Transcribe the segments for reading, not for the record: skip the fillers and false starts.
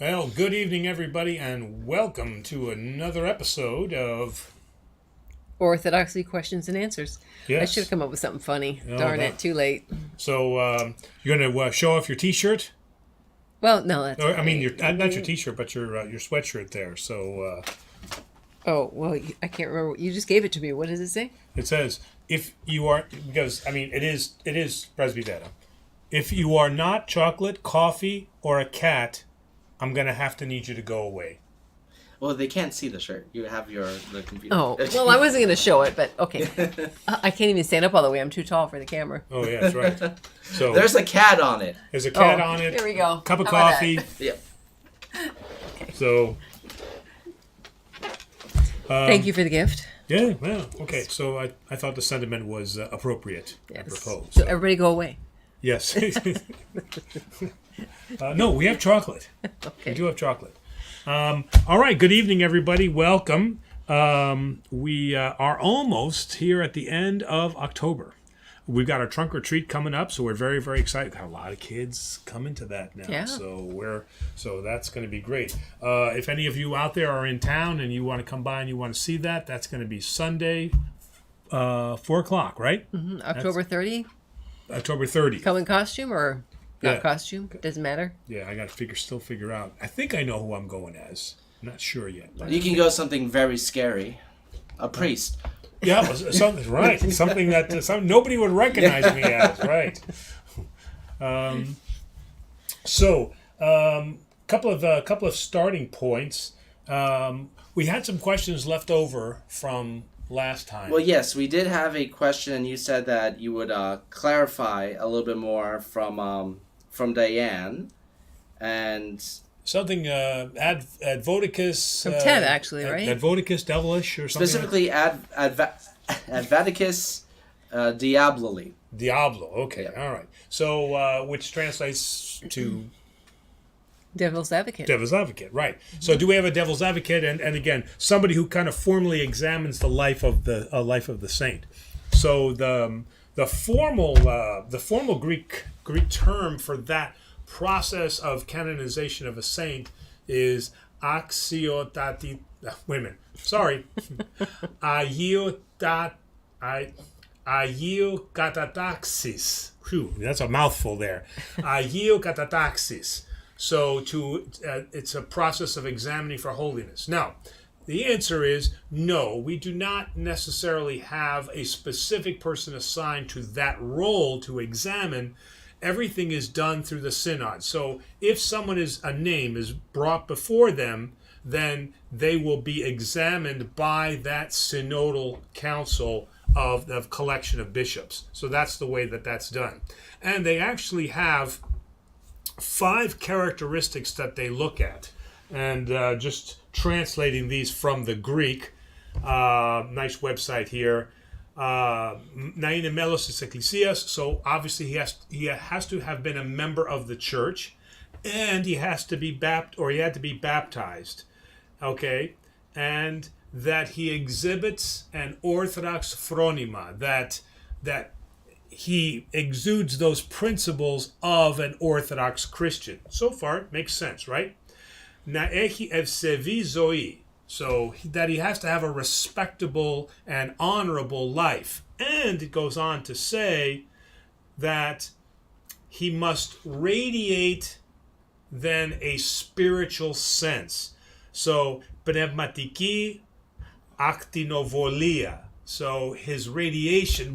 Well, good evening, everybody, and welcome to another episode of Orthodoxy questions and answers. I should have Yes. come up with something funny. Oh, Darn that- it, too late. So you're going to show off your T-shirt? Well, no, that's. Or, I mean, fine. not your T-shirt, but your sweatshirt there. So Oh well, I can't remember. You just gave it to me. What does it say? it says, if you are, because I mean, it is Presbytera. If you are not chocolate, coffee, or a cat, I'm going to have to need you to go away. Well, they can't see the shirt. You have the computer. Oh well, I wasn't going to show it, but okay. I can't even stand up all the way. I'm too tall for the camera. Oh yeah, that's right. So There's a cat on it. there's a cat Oh, on it. here we go. Cup of How about coffee. Yep. So Thank you for the gift. yeah, well, okay. So I thought the sentiment was appropriate. I Yes. propose. So everybody go away. Yes. No, we have chocolate. We Okay. do have chocolate. All right. Good evening, everybody. Welcome. We are almost here at the end of October. We've got our trunk or treat coming up, so we're very, very excited. Got a lot of kids coming to that now, Yeah. so that's going to be great. If any of you out there are in town and you want to come by and you want to see that, that's going to be Sunday, 4:00, right? October 30. October 30th. Come in costume or not Yeah. costume? Doesn't matter. Yeah, I got to still figure out. I think I know who I'm going as. I'm not sure yet. But You can go something very scary. A priest. yeah, something right. Something that nobody would recognize me as. Right. Couple of starting points. We had some questions left over from last time. Well, yes, we did have a question, and you said that you would clarify a little bit more from Diane, and Something Advoticus. From Ted, actually, right? Advoticus devilish or something. specifically Advaticus Diabloli. Diablo. Okay. Yeah. All right. So which translates to Devil's advocate. devil's advocate, right? So do we have a devil's advocate, and again somebody who kind of formally examines the life of the saint? So the formal Greek term for that process of canonization of a saint is axiotati. Wait a minute, sorry, Aiokatataxis. Phew, that's a mouthful there. Aiokatataxis. So it's a process of examining for holiness. Now, the answer is no, we do not necessarily have a specific person assigned to that role to examine. Everything is done through the synod. So if a name is brought before them, then they will be examined by that synodal council of the collection of bishops. So that's the way that that's done. And they actually have 5 characteristics that they look at, and just translating these from the Greek, nice website here. Naine melos is ecclesias, so obviously he has to have been a member of the church, and he had to be baptized, okay, and that he exhibits an Orthodox phronima, that he exudes those principles of an Orthodox Christian. So far, it makes sense, right? Naechi evsevi zoi, so that he has to have a respectable and honorable life. And it goes on to say that he must radiate then a spiritual sense. So, pneumatiki actinovolia. So his radiation,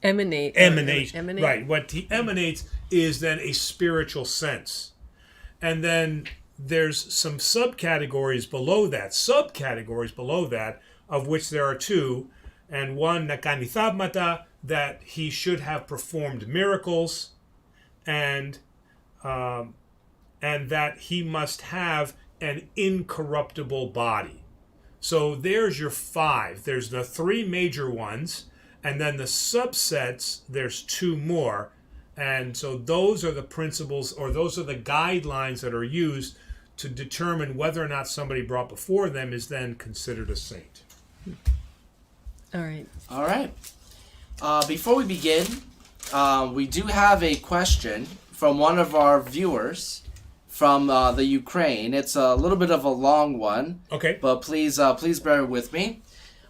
Emanate. right, what he emanates is then a spiritual sense. And then there's some subcategories below that, of which there are 2, and one, nakanithabmata, that he should have performed miracles, and that he must have an incorruptible body. So there's your 5. There's the 3 major ones, and then the subsets, there's 2 more. And so those are the principles, or those are the guidelines that are used to determine whether or not somebody brought before them is then considered a saint. All right. All right. Before we begin, we do have a question from one of our viewers from the Ukraine. It's a little bit of a long one. Okay. But please bear with me.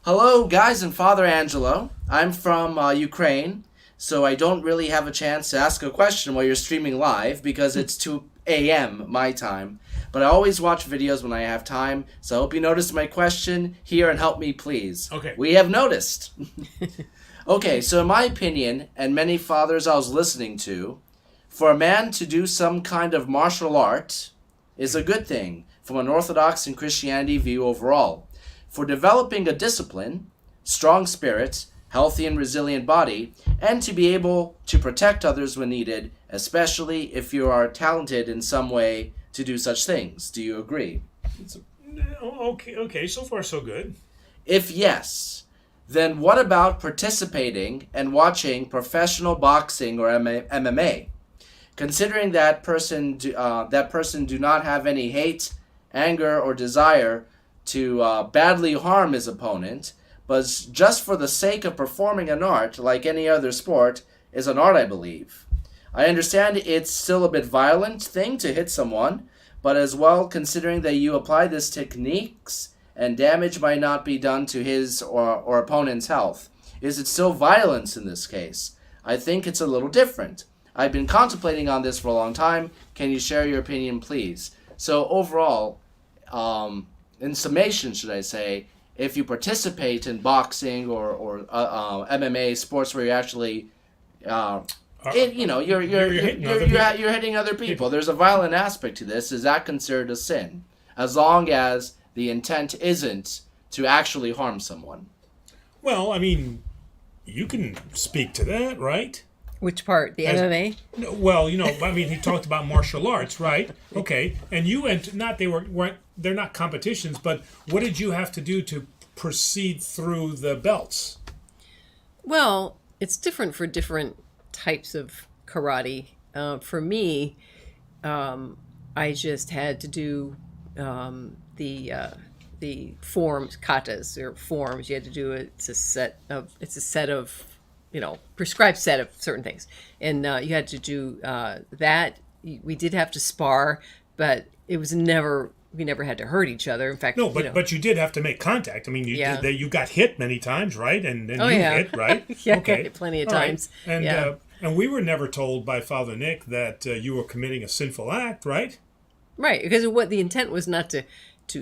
Hello, guys, and Father Angelo. I'm from Ukraine, so I don't really have a chance to ask a question while you're streaming live because it's 2 a.m. my time. But I always watch videos when I have time, so I hope you noticed my question here and help me, please. Okay. We have noticed. Okay, so in my opinion, and many fathers I was listening to, for a man to do some kind of martial art is a good thing from an Orthodox and Christianity view overall. For developing a discipline, strong spirit, healthy and resilient body, and to be able to protect others when needed, especially if you are talented in some way to do such things. Do you agree? Okay, so far so good. If yes, then what about participating and watching professional boxing or MMA? Considering that person do not have any hate, anger, or desire to badly harm his opponent, but just for the sake of performing an art like any other sport is an art, I believe. I understand it's still a bit violent thing to hit someone, but as well considering that you apply these techniques and damage might not be done to his or opponent's health. Is it still violence in this case? I think it's a little different. I've been contemplating on this for a long time. Can you share your opinion, please? So overall, in summation, should I say, if you participate in boxing or MMA sports where you actually you're hitting other people. There's a violent aspect to this. Is that considered a sin? As long as the intent isn't to actually harm someone. Well, I mean, you can speak to that, right? Which part? The MMA? Well, I mean, he talked about martial arts, right? Okay, and they're not competitions, but what did you have to do to proceed through the belts? Well, it's different for different types of karate. For me, I just had to do the forms, katas or forms. You had to do it. It's a set of prescribed set of certain things, and you had to do that. We did have to spar, but it was we never had to hurt each other. In fact, no, but you did have to make contact. I mean, you got hit many times, right? And you hit, right? Yeah, okay, plenty of times. Right. And we were never told by Father Nick that you were committing a sinful act, right? Right, because what the intent was not to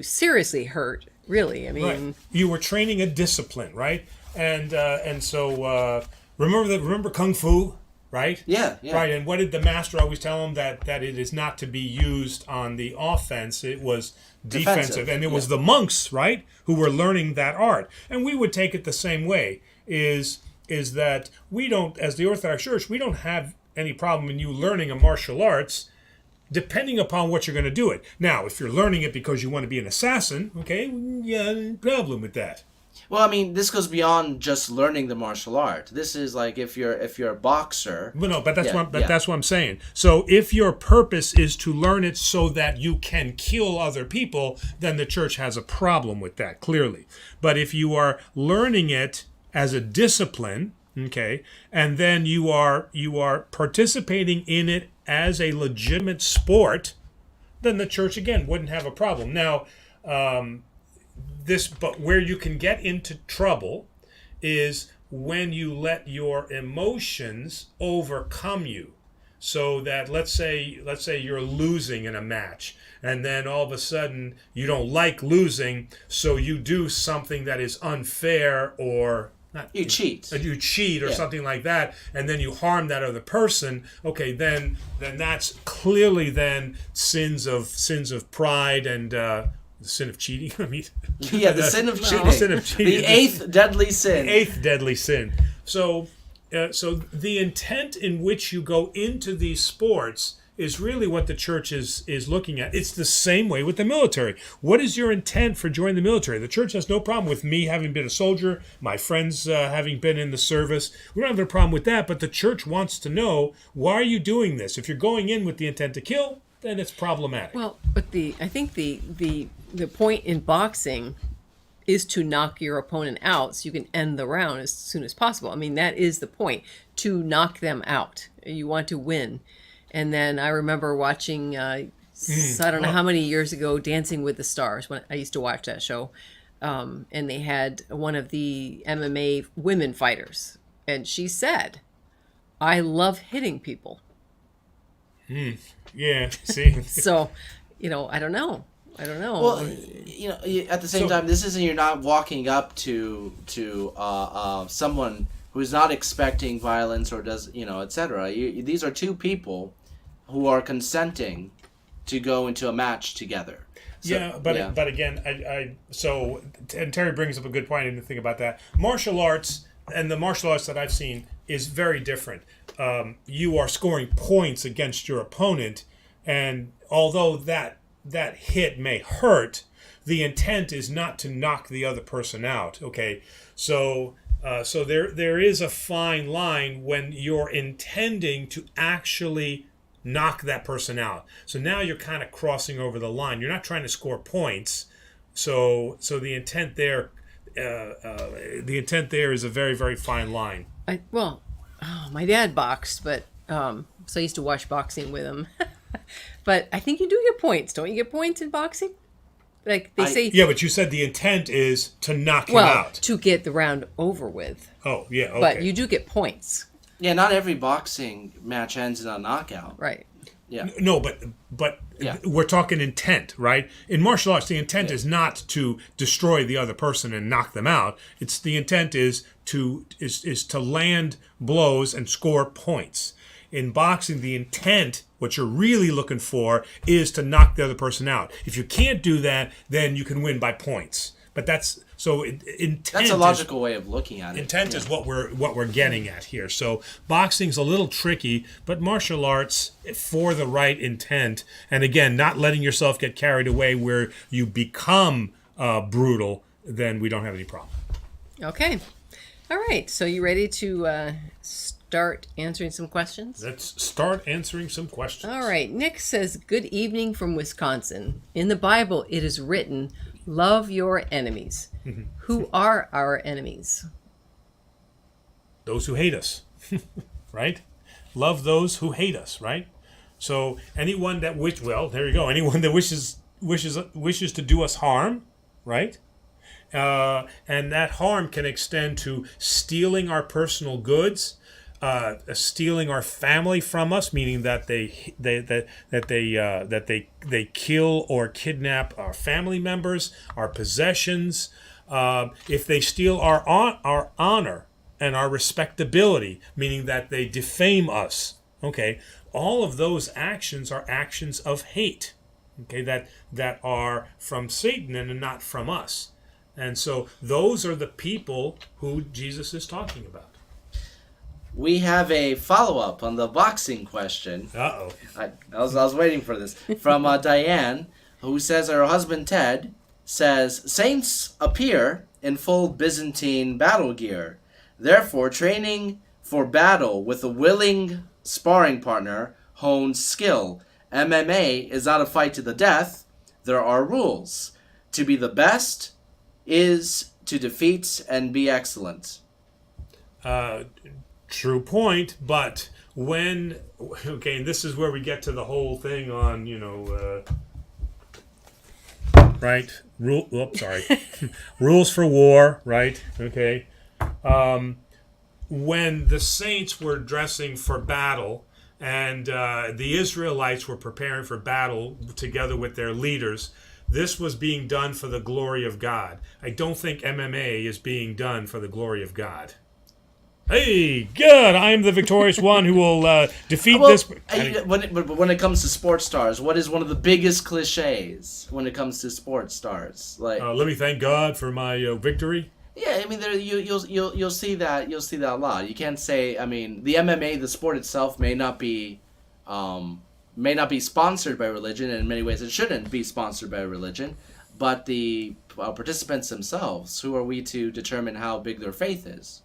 seriously hurt. Really, I mean, right. You were training a discipline, right? And so remember Kung Fu, right? Yeah. Right, and what did the master always tell him? That it is not to be used on the offense. It was defensive. And it was the monks, right, who were learning that art. And we would take it the same way, is that we don't, as the Orthodox Church, we don't have any problem in you learning a martial arts, depending upon what you're going to do it. Now, if you're learning it because you want to be an assassin, okay, yeah, problem with that. Well, I mean, this goes beyond just learning the martial art. This is like if you're a boxer. But that's what I'm saying. So if your purpose is to learn it so that you can kill other people, then the church has a problem with that, clearly. But if you are learning it as a discipline, okay, and then you are participating in it as a legitimate sport, then the church again wouldn't have a problem. Now, but where you can get into trouble is when you let your emotions overcome you. So that let's say you're losing in a match, and then all of a sudden you don't like losing, so you do something that is unfair or you cheat or something like that, and then you harm that other person. Okay, then that's clearly then sins of pride and the sin of cheating. I mean, the sin of cheating. The sin of cheating. The eighth deadly sin. The eighth deadly sin. So the intent in which you go into these sports is really what the church is looking at. It's the same way with the military. What is your intent for joining the military? The church has no problem with me having been a soldier, my friends having been in the service. We don't have a problem with that, but the church wants to know, why are you doing this? If you're going in with the intent to kill, then it's problematic. Well, but I think the point in boxing is to knock your opponent out so you can end the round as soon as possible. I mean, that is the point, to knock them out. You want to win. And then I remember watching So I don't know how many years ago, Dancing with the Stars, when I used to watch that show, and they had one of the MMA women fighters, and she said, "I love hitting people." Yeah. See. So, I don't know. Well, at the same time, this isn't, you're not walking up to someone who's not expecting violence or does, etc. These are two people who are consenting to go into a match together. So, but again, and Terry brings up a good point. I didn't think about that. Martial arts, and the martial arts that I've seen, is very different. You are scoring points against your opponent, and although that hit may hurt, the intent is not to knock the other person out. Okay, so there is a fine line when you're intending to actually knock that person out. So now you're kind of crossing over the line. You're not trying to score points. So the intent there, is a very, very fine line. My dad boxed, but so I used to watch boxing with him. But I think you do get points. Don't you get points in boxing? Like they say. Yeah, but you said the intent is to knock him out. To get the round over with. Oh, yeah, okay. But you do get points. Yeah, not every boxing match ends in a knockout. Right. Yeah. No, but we're talking intent, right? In martial arts, the intent is not to destroy the other person and knock them out. It's the intent is to land blows and score points. In boxing, the intent, what you're really looking for, is to knock the other person out. If you can't do that, then you can win by points. But that's intent. That's a logical way of looking at it. Intent is what we're getting at here. So boxing's a little tricky, but martial arts, for the right intent, and again, not letting yourself get carried away where you become brutal, then we don't have any problem. Okay. All right. So you ready to start answering some questions? Let's start answering some questions. All right. Nick says, "Good evening from Wisconsin. In the Bible, it is written, 'Love your enemies.' Who are our enemies?" Those who hate us, right? Love those who hate us, right? So anyone that anyone that wishes to do us harm, right? And that harm can extend to stealing our personal goods, stealing our family from us, meaning that they kill or kidnap our family members, our possessions. If they steal our honor and our respectability, meaning that they defame us. Okay, all of those actions are actions of hate. Okay, that are from Satan and not from us. And so those are the people who Jesus is talking about. We have a follow-up on the boxing question. Uh-oh. I was waiting for this. From Diane, who says her husband Ted says, "Saints appear in full Byzantine battle gear. Therefore, training for battle with a willing sparring partner hones skill. MMA is not a fight to the death. There are rules. To be the best is to defeat and be excellent." True point, but and this is where we get to the whole thing on, right? Rules for war, right? Okay. When the saints were dressing for battle and the Israelites were preparing for battle together with their leaders, this was being done for the glory of God. I don't think MMA is being done for the glory of God. Hey, good! I am the victorious one who will defeat this. When it comes to sports stars, what is one of the biggest cliches when it comes to sports stars? Like, let me thank God for my victory. Yeah, I mean, you'll see that a lot. You can't say, I mean, the MMA, the sport itself, may not be sponsored by religion, and in many ways it shouldn't be sponsored by religion. But the participants themselves, who are we to determine how big their faith is?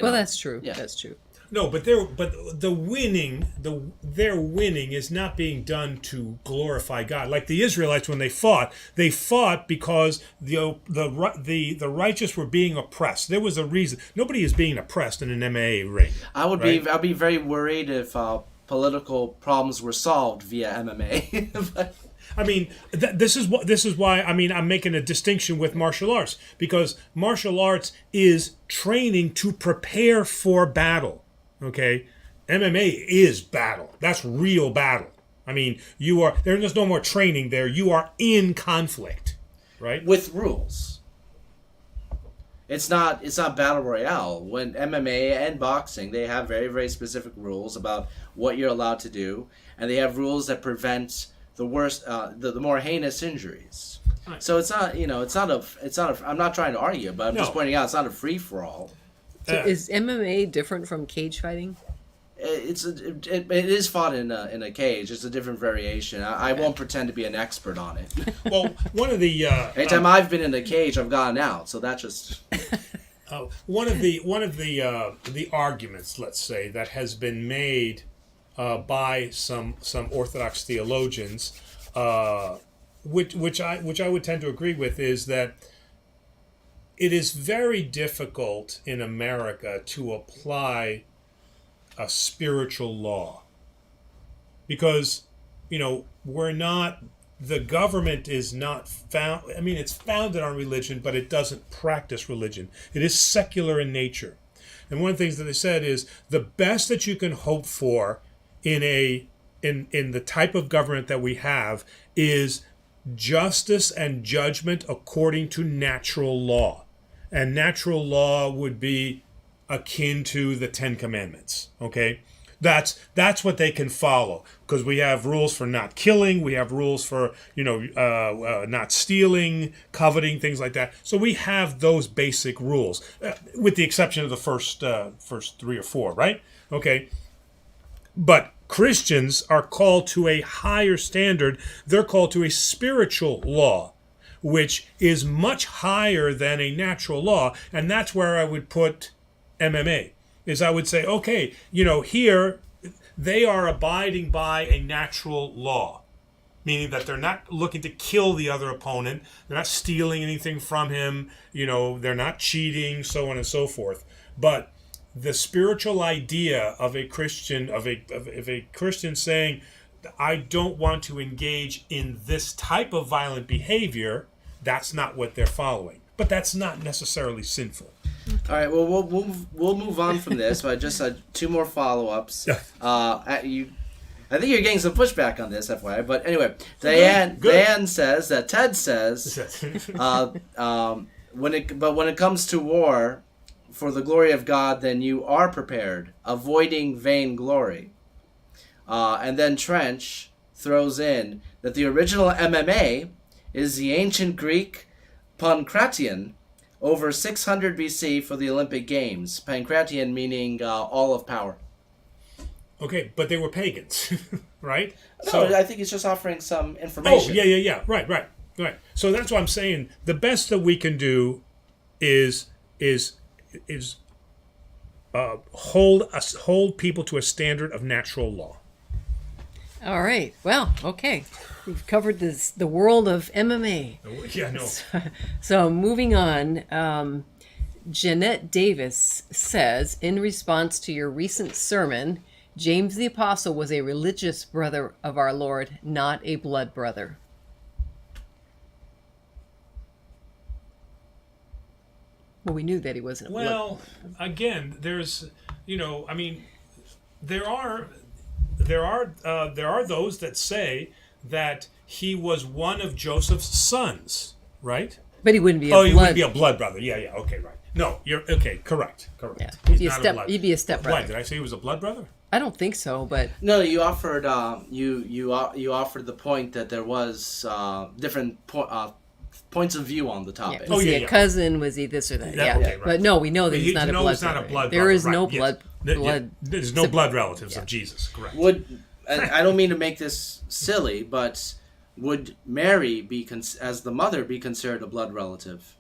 Well, that's true. Yeah. That's true. No, but their winning is not being done to glorify God. Like the Israelites, when they fought because the righteous were being oppressed. There was a reason. Nobody is being oppressed in an MMA ring. I'd be very worried if political problems were solved via MMA. But I mean, this is why I mean I'm making a distinction with martial arts, because martial arts is training to prepare for battle. Okay, MMA is battle. That's real battle. I mean, there's no more training there. You are in conflict, right? with rules. It's not battle royale. When MMA and boxing, they have very, very specific rules about what you're allowed to do, and they have rules that prevent the worst, the more heinous injuries. Right. So it's not, I'm not trying to argue, but I'm just No. pointing out it's not a free for all. So is MMA different from cage fighting? It is fought in a cage. It's a different variation. I won't pretend to be an expert on it. Well, one of the Anytime I've been in a cage, I've gotten out. So that just one of the arguments, let's say, that has been made by some Orthodox theologians, which I would tend to agree with, is that it is very difficult in America to apply a spiritual law, because the government is not found. I mean, it's founded on religion, but it doesn't practice religion. It is secular in nature. And one of the things that they said is the best that you can hope for in the type of government that we have is justice and judgment according to natural law. And natural law would be akin to the Ten Commandments. Okay, that's what they can follow, because we have rules for not killing, we have rules for not stealing, coveting, things like that. So we have those basic rules, with the exception of the first 3 or 4, right? Okay, but Christians are called to a higher standard. They're called to a spiritual law, which is much higher than a natural law, and that's where I would put MMA. Is I would say, okay, here they are abiding by a natural law, meaning that they're not looking to kill the other opponent, they're not stealing anything from him, they're not cheating, so on and so forth. But the spiritual idea of a Christian, of a Christian saying, I don't want to engage in this type of violent behavior, that's not what they're following. But that's not necessarily sinful. All right. Well, we'll move on from this, but just 2 more follow-ups. I think you're getting some pushback on this, FYI. But anyway, Diane says that Ted says, when it comes to war, for the glory of God, then you are prepared, avoiding vain glory. And then Trench throws in that the original MMA is the ancient Greek Pancration, over 600 BC for the Olympic Games. Pancration meaning all of power. Okay, but they were pagans, right? No, I think he's just offering some information. Oh, yeah. Right. So that's what I'm saying. The best that we can do is hold people to a standard of natural law. All right. Well, okay. We've covered the world of MMA. Yeah, no. So moving on, Jeanette Davis says, in response to your recent sermon, James the Apostle was a religious brother of our Lord, not a blood brother. Well, we knew that he wasn't a blood. Well, again, there's, there are those that say that he was one of Joseph's sons, right? But he wouldn't be he wouldn't be a blood brother. Yeah, okay, right. No, you're okay, correct. Yeah, He'd be a step brother. Why, did I say he was a blood brother? I don't think so, but No, you offered you offered the point that there was different points of view on the topic. was he a cousin? Was he this or that? Yeah, okay, right. But no, we know that he's not a blood brother. There is no blood. There's no blood relatives of Jesus. Correct. And I don't mean to make this silly, but would Mary as the mother be considered a blood relative?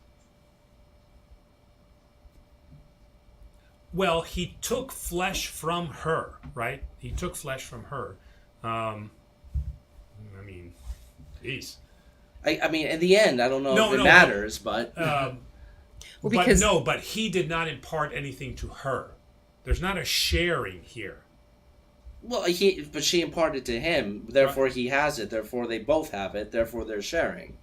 Well, he took flesh from her, right? He took flesh from her. Geez. I mean, in the end, I don't know if it matters, but... but he did not impart anything to her. There's not a sharing here. Well, but she imparted to him, therefore he has it, therefore they both have it, therefore they're sharing.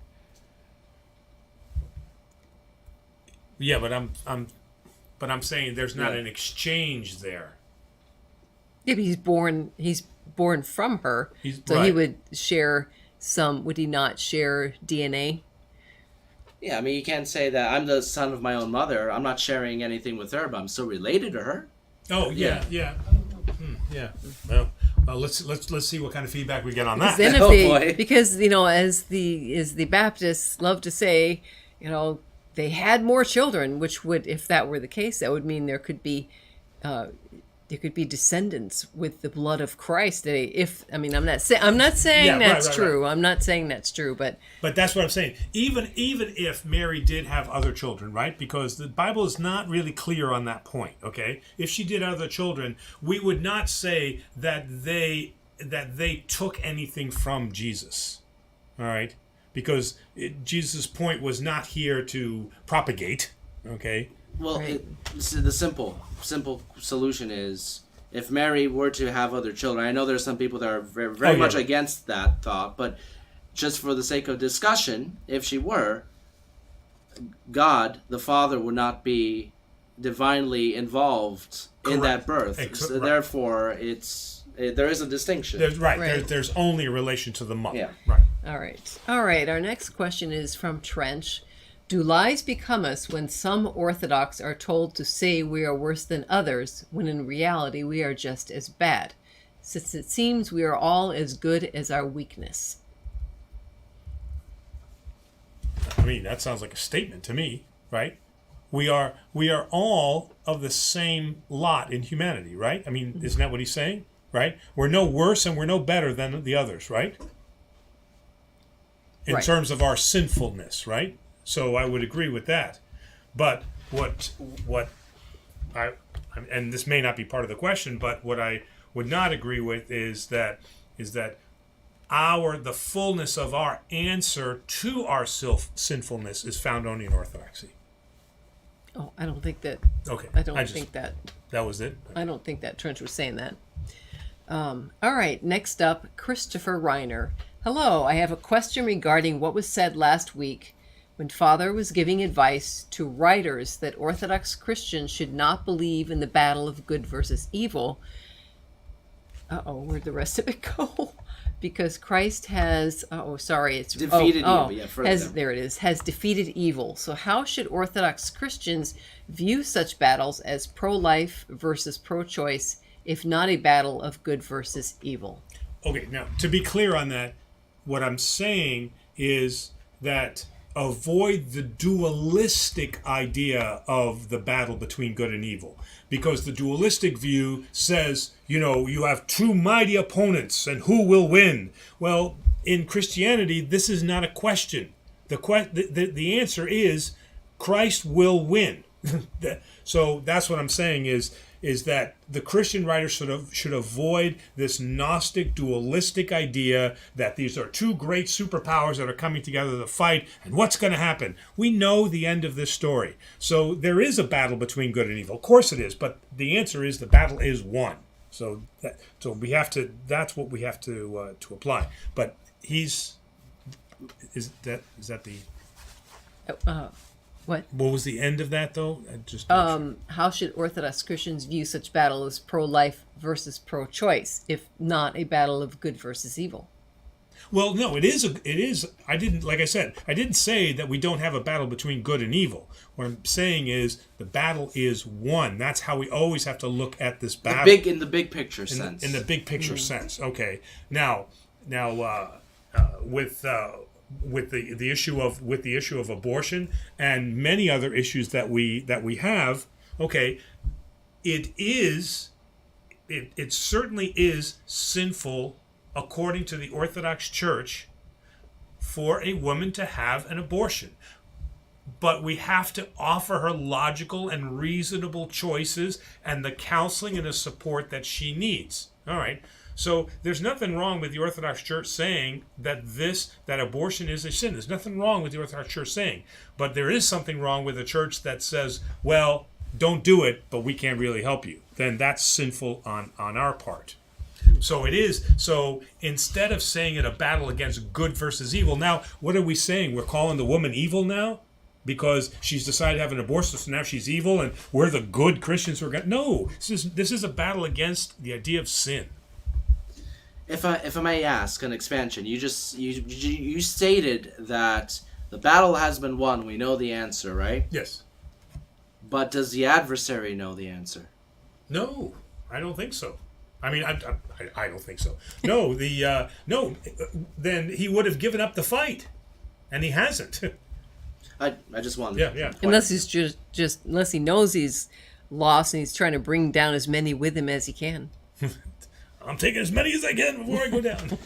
Yeah, but I'm saying there's not an exchange there. Yeah, but he's born from her. So right. he would share some, would he not share DNA? Yeah, I mean, you can't say that I'm the son of my own mother. I'm not sharing anything with her, but I'm still related to her. Oh, yeah. Yeah. Well, let's see what kind of feedback we get on that. Then if boy. because as the Baptists love to say, they had more children, which would, if that were the case, that would mean there could be descendants with the blood of Christ. I'm not saying that's true. Right. I'm not saying that's true, but that's what I'm saying. Even if Mary did have other children, right? Because the Bible is not really clear on that point. Okay, if she did other children, we would not say that they took anything from Jesus. All right, because Jesus' point was not here to propagate. Okay. Well, right. The simple solution is, if Mary were to have other children, I know there's some people that are very much against that thought, but just for the sake of discussion, if she were, God, the Father, would not be divinely involved in that birth. So therefore, there is a distinction. There's only a relation to the mother. Yeah. Right. All right. Our next question is from Trench. Do lies become us when some Orthodox are told to say we are worse than others, when in reality we are just as bad, since it seems we are all as good as our weakness? I mean, that sounds like a statement to me, right? We are all of the same lot in humanity, right? I mean, isn't that what he's saying, right? We're no worse and we're no better than the others, right? In terms of our sinfulness, right? So I would agree with that. But what and this may not be part of the question, but what I would not agree with is that the fullness of our answer to our sinfulness is found only in Orthodoxy. Oh, I don't think that. Okay. I don't think that. That was it. I don't think that Trench was saying that. All right. Next up, Christopher Reiner. Hello. I have a question regarding what was said last week when Father was giving advice to writers that Orthodox Christians should not believe in the battle of good versus evil. Where'd the rest of it go? Because Christ has, it's defeated evil. Yeah, there it is, has defeated evil. So how should Orthodox Christians view such battles as pro-life versus pro-choice, if not a battle of good versus evil? Okay, now to be clear on that, what I'm saying is that avoid the dualistic idea of the battle between good and evil, because the dualistic view says, you have two mighty opponents and who will win. Well, in Christianity, this is not a question. The answer is Christ will win. So that's what I'm saying is that the Christian writers should avoid this Gnostic dualistic idea that these are two great superpowers that are coming together to fight, and what's going to happen? We know the end of this story. So there is a battle between good and evil. Of course it is, but the answer is the battle is won. So we have to. That's what we have to apply. But is that the? What was the end of that, though? How should Orthodox Christians view such battle as pro-life versus pro-choice, if not a battle of good versus evil? Well, no, it is. I didn't say that we don't have a battle between good and evil. What I'm saying is the battle is won. That's how we always have to look at this battle. In the big picture sense. In the big picture sense. Okay. Now, with the issue of abortion and many other issues that we have, okay, it certainly is sinful according to the Orthodox Church for a woman to have an abortion. But we have to offer her logical and reasonable choices and the counseling and the support that she needs. All right. So there's nothing wrong with the Orthodox Church saying that abortion is a sin. There's nothing wrong with the Orthodox Church saying. But there is something wrong with a church that says, well, don't do it, but we can't really help you. Then that's sinful on our part. So it is. So instead of saying it a battle against good versus evil, now what are we saying? We're calling the woman evil now because she's decided to have an abortion. So now she's evil, and we're the good Christians who are going. No, this is a battle against the idea of sin. If I may ask an expansion, you stated that the battle has been won. We know the answer, right? Yes. But does the adversary know the answer? No, I don't think so. I mean, I don't think so. No, no. Then he would have given up the fight, and he hasn't. I just wanted. Yeah. Unless he's just unless he knows he's lost and he's trying to bring down as many with him as he can. I'm taking as many as I can before I go down.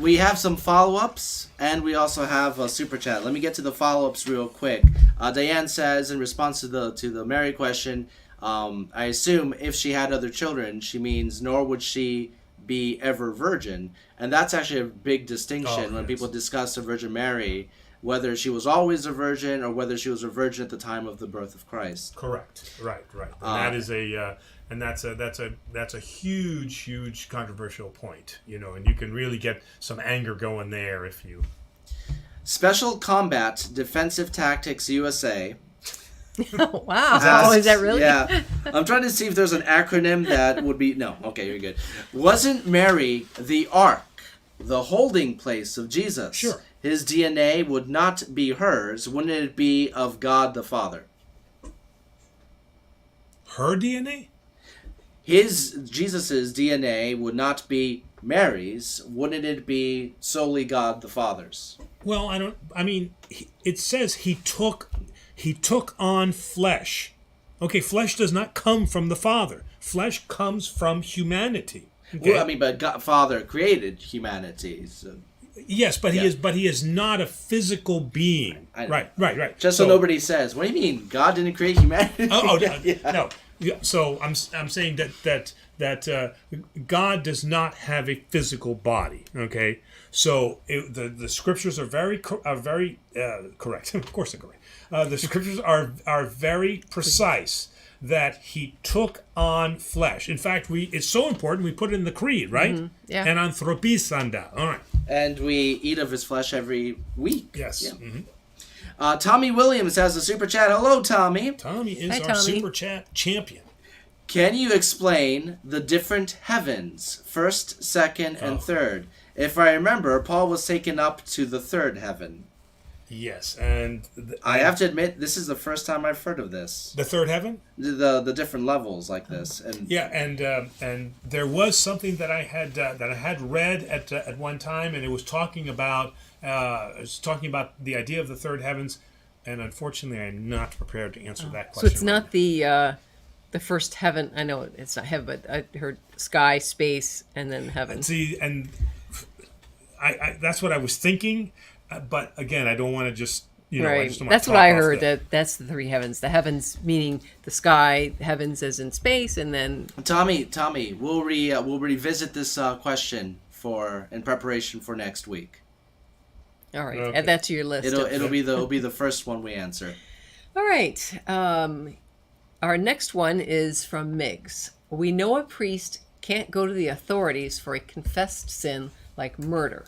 We have some follow-ups, and we also have a super chat. Let me get to the follow-ups real quick. Diane says, in response to the Mary question, I assume if she had other children, she means nor would she be ever virgin. And that's actually a big distinction when people discuss the Virgin Mary, whether she was always a virgin or whether she was a virgin at the time of the birth of Christ. Correct. Right. And that is that's a huge controversial point, and you can really get some anger going there if you. Special Combat Defensive Tactics USA. Wow. Oh, is that really? Yeah. I'm trying to see if there's an acronym that would be... No. Okay, you're good. Wasn't Mary the ark, the holding place of Jesus? Sure. His DNA would not be hers. Wouldn't it be of God the Father? Her DNA? Jesus's DNA would not be Mary's. Wouldn't it be solely God the Father's? Well, it says he took on flesh. Okay, flesh does not come from the Father. Flesh comes from humanity. Okay? Well, but God Father created humanity. So. Yes, but he is not a physical being. Right. Just so nobody says, what do you mean God didn't create humanity? No. Yeah, so I'm saying that God does not have a physical body. Okay, so the scriptures are very correct. Of course, they're correct. The scriptures are very precise that he took on flesh. In fact, it's so important we put it in the creed, right? Mm-hmm. Yeah. And anthropisanda. All right. And we eat of his flesh every week. Yes. Yeah. Mm-hmm. Tommy Williams has a super chat. Hello, Tommy. Tommy is Hi, our Tommy. super chat champion. Can you explain the different heavens, first, second, and third? If I remember, Paul was taken up to the third heaven. Yes, and I have to admit, this is the first time I've heard of this. the third heaven. The different levels like this, and Yeah, and there was something that I had read at one time, and it was talking about the idea of the third heavens, and unfortunately, I'm not prepared to answer that So question. it's not the first heaven. I know it's not heaven, but I heard sky, space, and then heaven. See, and I that's what I was thinking, but again, I don't want to just I Right. just don't wanna That's what talk I off heard. the- That's the three heavens. The heavens meaning the sky, heavens as in space, and then Tommy, we'll revisit this question in preparation for next week. all right. Okay. Add that to your list. It'll be the first one we answer. All right. Our next one is from Miggs. We know a priest can't go to the authorities for a confessed sin like murder.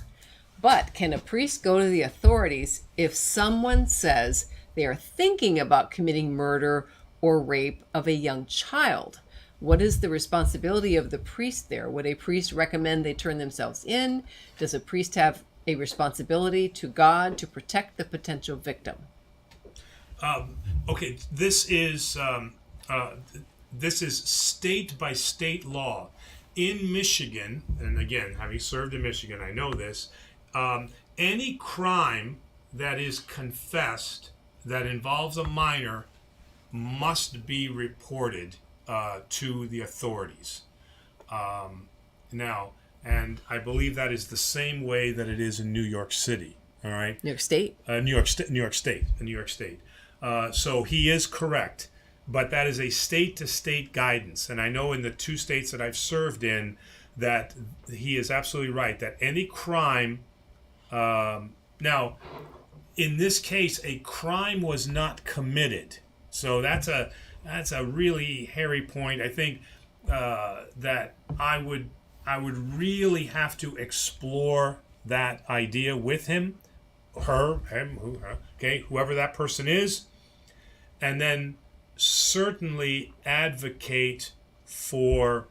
But can a priest go to the authorities if someone says they are thinking about committing murder or rape of a young child? What is the responsibility of the priest there? Would a priest recommend they turn themselves in? Does a priest have a responsibility to God to protect the potential victim? Okay, this is state by state law. In Michigan, and again, having served in Michigan, I know this. Any crime that is confessed that involves a minor must be reported to the authorities. Now, and I believe that is the same way that it is in New York City. All right. New York State? New York State. So he is correct, but that is a state-to-state guidance. And I know in the two states that I've served in that he is absolutely right, that any crime... now, in this case, a crime was not committed. So that's a really hairy point. I think that I would I would really have to explore that idea with him, her, him, who, her, okay, whoever that person is, and then certainly advocate for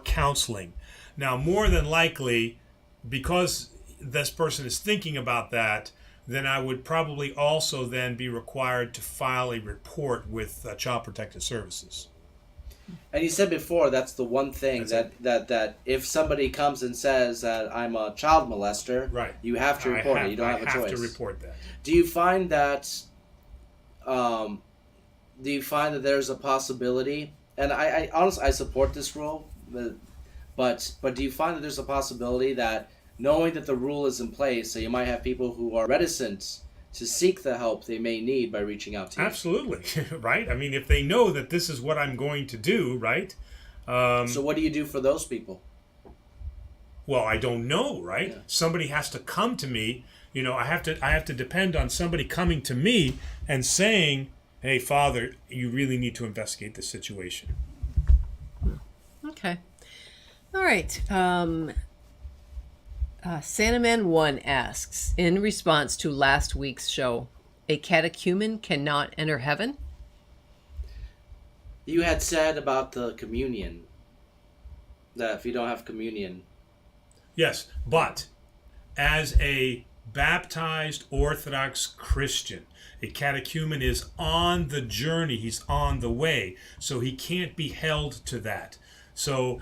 counseling. Now, more than likely, because this person is thinking about that, then I would probably also then be required to file a report with Child Protective Services. And you said before that's the one thing That's that if somebody comes and says that I'm a child molester, Right. you have to report it. You don't have a choice. I have to report that. Do you find that? Do you find that there's a possibility? And I honestly I support this rule, but do you find that there's a possibility that knowing that the rule is in place, so you might have people who are reticent to seek the help they may need by reaching out to you? Absolutely, right? I mean, if they know that this is what I'm going to do, right? So what do you do for those people? Well, I don't know, right? Yeah. Somebody has to come to me. You know, I have to depend on somebody coming to me and saying, "Hey, Father, you really need to investigate this situation." Okay. All right. Santaman 1 asks, in response to last week's show, a catechumen cannot enter heaven? You had said about the communion, that if you don't have communion. Yes, but as a baptized Orthodox Christian, a catechumen is on the journey. He's on the way, so he can't be held to that. So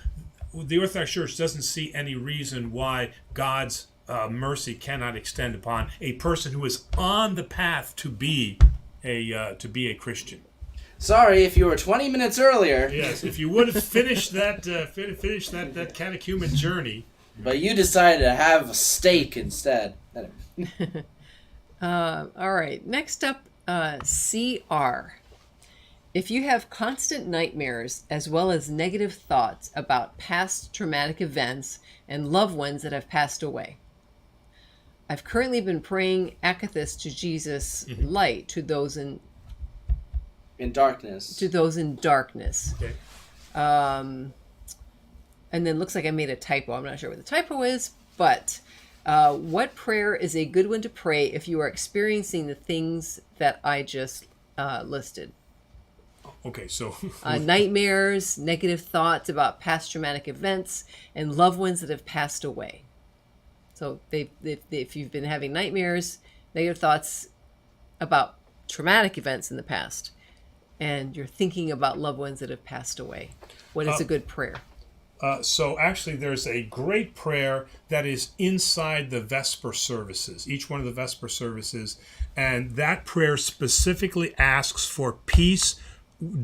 the Orthodox Church doesn't see any reason why God's mercy cannot extend upon a person who is on the path to be a Christian. Sorry, if you were 20 minutes earlier. Yes, if you would have finished that catechumen journey. But you decided to have a steak instead. All right. Next up, CR. If you have constant nightmares as well as negative thoughts about past traumatic events and loved ones that have passed away, I've currently been praying akathist to Jesus light to those in darkness. To those in darkness. Okay. And then looks like I made a typo. I'm not sure what the typo is, but what prayer is a good one to pray if you are experiencing the things that I just listed? Okay, so Nightmares, negative thoughts about past traumatic events, and loved ones that have passed away. So if you've been having nightmares, negative thoughts about traumatic events in the past, and you're thinking about loved ones that have passed away, what is a good prayer? So actually there's a great prayer that is inside the Vesper services, each one of the Vesper services, and that prayer specifically asks for peace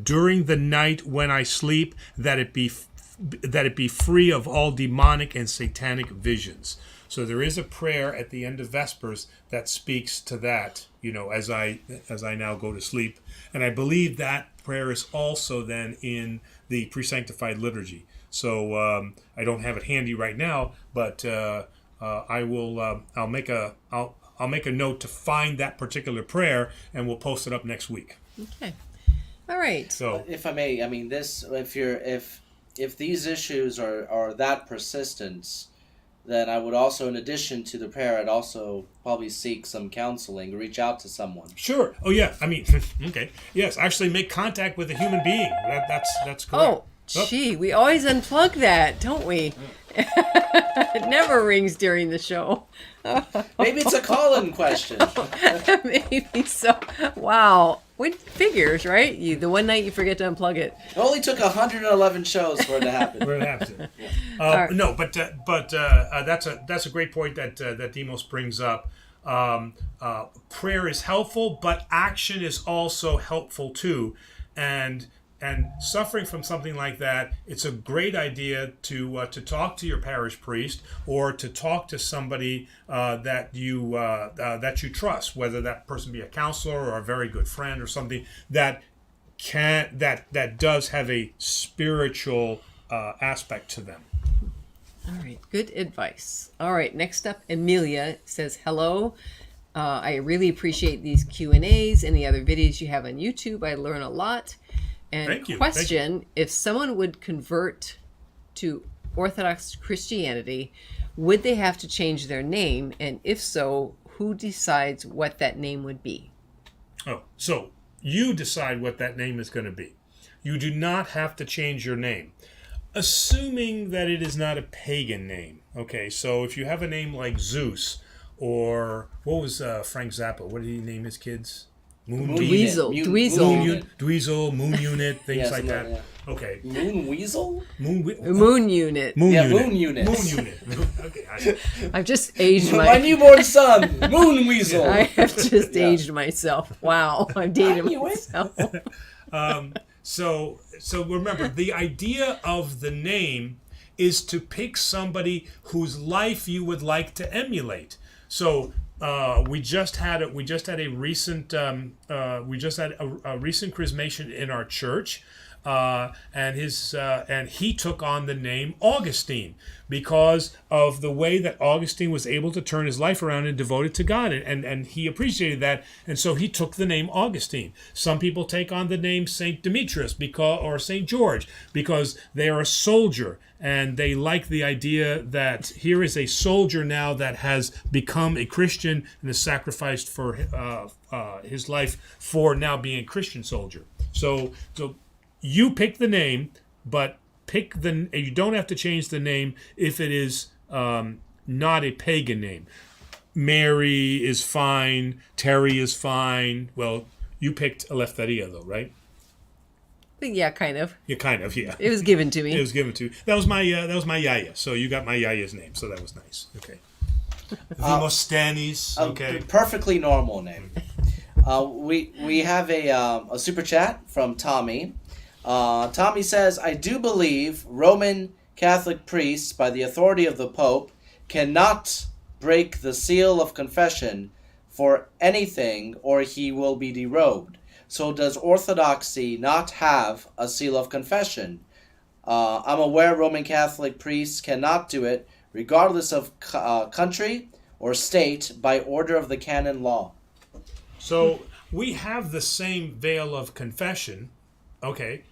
during the night when I sleep, that it be free of all demonic and satanic visions. So there is a prayer at the end of Vespers that speaks to that, you know, as I now go to sleep. And I believe that prayer is also then in the pre-sanctified liturgy. So I don't have it handy right now, but I will. I'll make a note to find that particular prayer, and we'll post it up next week. Okay. All right. So, if I may, I mean, this if these issues are that persistent, then I would also, in addition to the prayer, I'd also probably seek some counseling, reach out to someone. Sure. Oh yeah. I mean, okay. Yes. Actually, make contact with a human being. That's correct. Oh, gee, we always unplug that, don't we? It never rings during the show. Maybe it's a call-in question. Maybe so. Wow. What figures, right? The one night you forget to unplug it. It only took 111 shows for it to happen. We're gonna have to. Right. No, but that's a great point that Demos brings up. Prayer is helpful, but action is also helpful too, and suffering from something like that, it's a great idea to talk to your parish priest or to talk to somebody that you trust, whether that person be a counselor or a very good friend or something that does have a spiritual aspect to them. All right, good advice. All right, next up, Amelia says, hello. I really appreciate these Q&As and the other videos you have on YouTube. I learn a lot. And Thank you. question, if someone would convert to Orthodox Christianity, would they have to change their name? And if so, who decides what that name would be? Oh, so you decide what that name is going to be. You do not have to change your name, assuming that it is not a pagan name. Okay, so if you have a name like Zeus, or what was Frank Zappa? What did he name his kids? Dweezil. Dweezil, Moon Unit, things like that. Yeah. Okay. Moon Weasel? Moon Unit. Moon Unit. Moon Unit. Okay. I've just aged My newborn son, Moon Weasel. I have just aged myself. Wow, I've dated knew it. myself. So remember, the idea of the name is to pick somebody whose life you would like to emulate. So we just had a recent chrismation in our church, and he took on the name Augustine because of the way that Augustine was able to turn his life around and devote it to God, and he appreciated that, and so he took the name Augustine. Some people take on the name Saint Demetrius or Saint George because they are a soldier, and they like the idea that here is a soldier now that has become a Christian and has sacrificed for his life for now being a Christian soldier. So you pick the name, but you don't have to change the name if it is not a pagan name. Mary is fine. Terry is fine. Well, you picked Eleftheria, though, right? Yeah, kind of. Yeah, kind of. Yeah. It was given to me. It was given to you. That was my yaya. So you got my yaya's name. So that was nice. Okay. Vimostanis. Okay. A perfectly normal name. We have a super chat from Tommy. Tommy says, I do believe Roman Catholic priests, by the authority of the Pope, cannot break the seal of confession for anything or he will be derobed. So does Orthodoxy not have a seal of confession? I'm aware Roman Catholic priests cannot do it, regardless of country or state, by order of the canon law. So we have the same veil of confession, okay,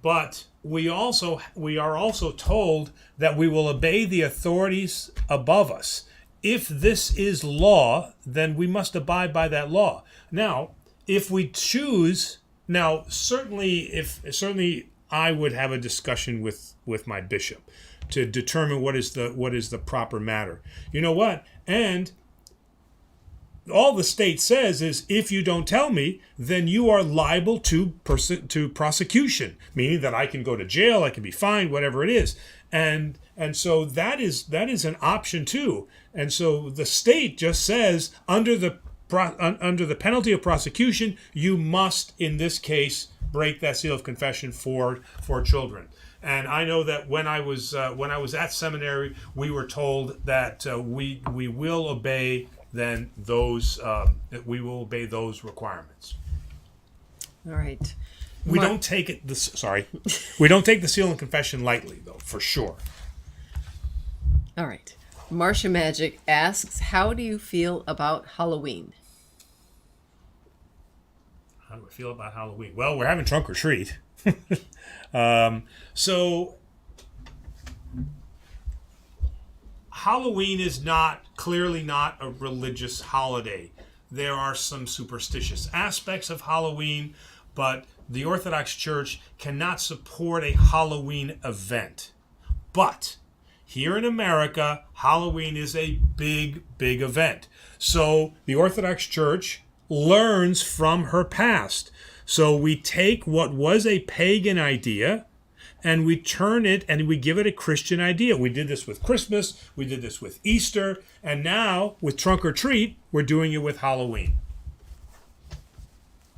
but we are also told that we will obey the authorities above us. If this is law, then we must abide by that law. Now, if we choose, certainly I would have a discussion with my bishop to determine what is the proper matter. You know what? And all the state says is, if you don't tell me, then you are liable to prosecution, meaning that I can go to jail, I can be fined, whatever it is. And so that is an option too. And so the state just says, under the penalty of prosecution, you must, in this case, break that seal of confession for children. And I know that when I was at seminary, we were told that we will obey those requirements. All right. We don't take the seal of confession lightly, though, for sure. All right. Marcia Magic asks, how do you feel about Halloween? How do I feel about Halloween? Well, we're having trunk or treat. So Halloween is clearly not a religious holiday. There are some superstitious aspects of Halloween, but the Orthodox Church cannot support a Halloween event. But here in America, Halloween is a big, big event. So the Orthodox Church learns from her past. So we take what was a pagan idea and we turn it and we give it a Christian idea. We did this with Christmas, we did this with Easter, and now with Trunk or Treat, we're doing it with Halloween.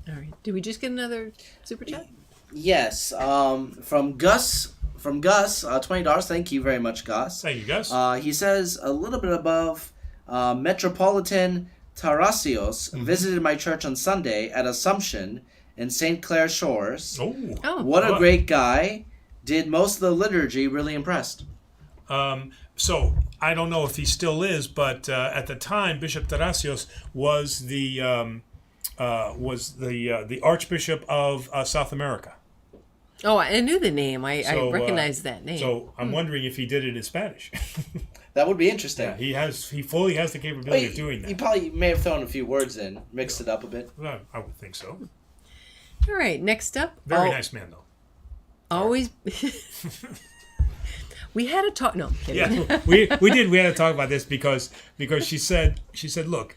All right. Did we just get another super chat? Yes, from Gus, $20. Thank you very much, Gus. Thank you, Gus. He says, a little bit above, Metropolitan Tarasios visited my church on Sunday at Assumption in St. Clair Shores. Oh. What a great guy. Did most of the liturgy, really impressed. So I don't know if he still is, but at the time, Bishop Tarasios was the Archbishop of South America. Oh, I knew the name. I So, recognized that name. So I'm wondering if he did it in Spanish. That would be interesting. Yeah, he fully has the capability of doing that. He probably may have thrown a few words in, mixed it up a bit. Well, I would think so. All right, next up. Very nice man, though. Always. We had a talk. No, I'm kidding. Yeah, we did. We had to talk about this because she said, look,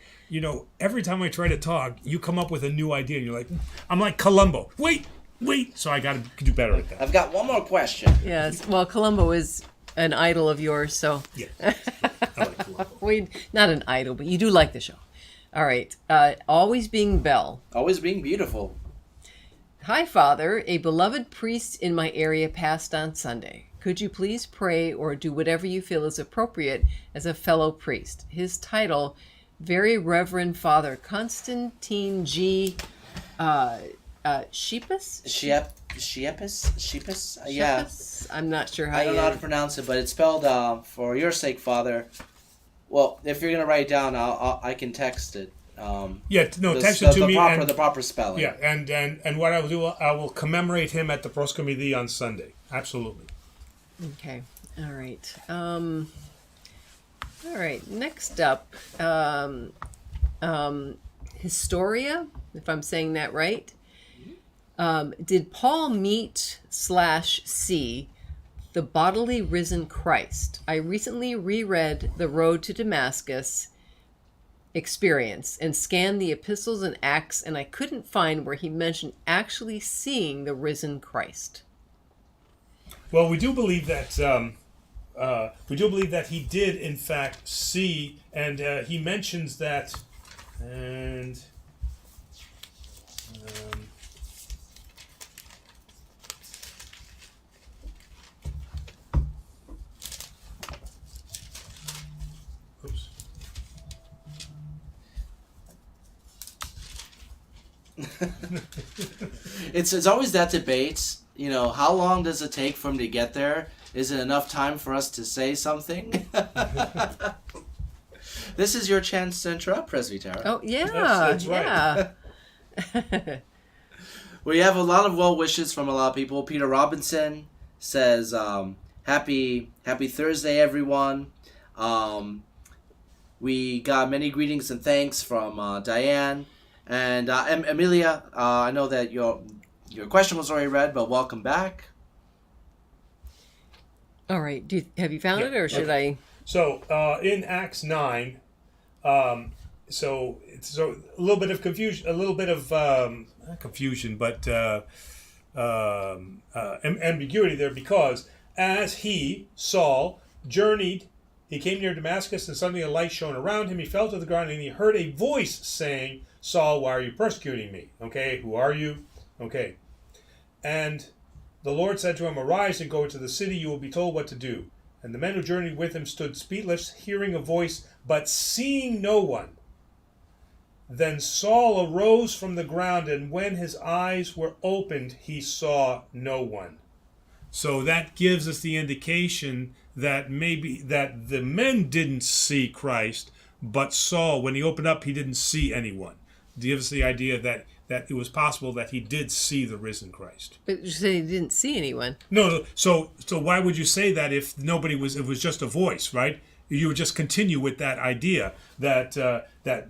every time I try to talk, you come up with a new idea. And you're like, I'm like Columbo. Wait. So I got to do better at that. I've got one more question. Yes. Well, Columbo is an idol of yours, so. Yeah. I like Columbo. Not an idol, but you do like the show. All right. Always being Bell. Always being beautiful. Hi, Father. A beloved priest in my area passed on Sunday. Could you please pray or do whatever you feel is appropriate as a fellow priest? His title, Very Reverend Father Constantine G. Sheepus? Sheepus? Yeah. I'm not sure how I don't know how to pronounce it, but it's spelled, for your sake, Father. Well, if you're going to write it down, I can text it. Text it to me. The proper spelling. Yeah, and what I will do, I will commemorate him at the proscomedy on Sunday. Absolutely. Okay. All right. All right. Next up, Historia, if I'm saying that right. Did Paul meet / see the bodily risen Christ? I recently reread The Road to Damascus experience and scanned the epistles and Acts, and I couldn't find where he mentioned actually seeing the risen Christ. Well, we do believe that he did in fact see, and he mentions that, and oops. It's always that debate. How long does it take for him to get there? Is it enough time for us to say something? This is your chance to interrupt, Presbyter. Oh, yeah. That's right. Yeah. We have a lot of well wishes from a lot of people. Peter Robinson says, happy Thursday, everyone. We got many greetings and thanks from Diane. And Amelia, I know that your question was already read, but welcome back. All right. Have you found it, or should I? So in Acts 9, so a little bit of confusion, not confusion, but ambiguity there, because as he, Saul, journeyed, he came near Damascus, and suddenly a light shone around him. He fell to the ground, and he heard a voice saying, Saul, why are you persecuting me? Okay, who are you? Okay. And the Lord said to him, arise and go into the city, you will be told what to do. And the men who journeyed with him stood speechless, hearing a voice, but seeing no one. Then Saul arose from the ground, and when his eyes were opened, he saw no one. So that gives us the indication that maybe that the men didn't see Christ, but Saul, when he opened up, he didn't see anyone. It gives us the idea that it was possible that he did see the risen Christ. But you said he didn't see anyone. No. So why would you say that if nobody was? It was just a voice, right? You would just continue with that idea that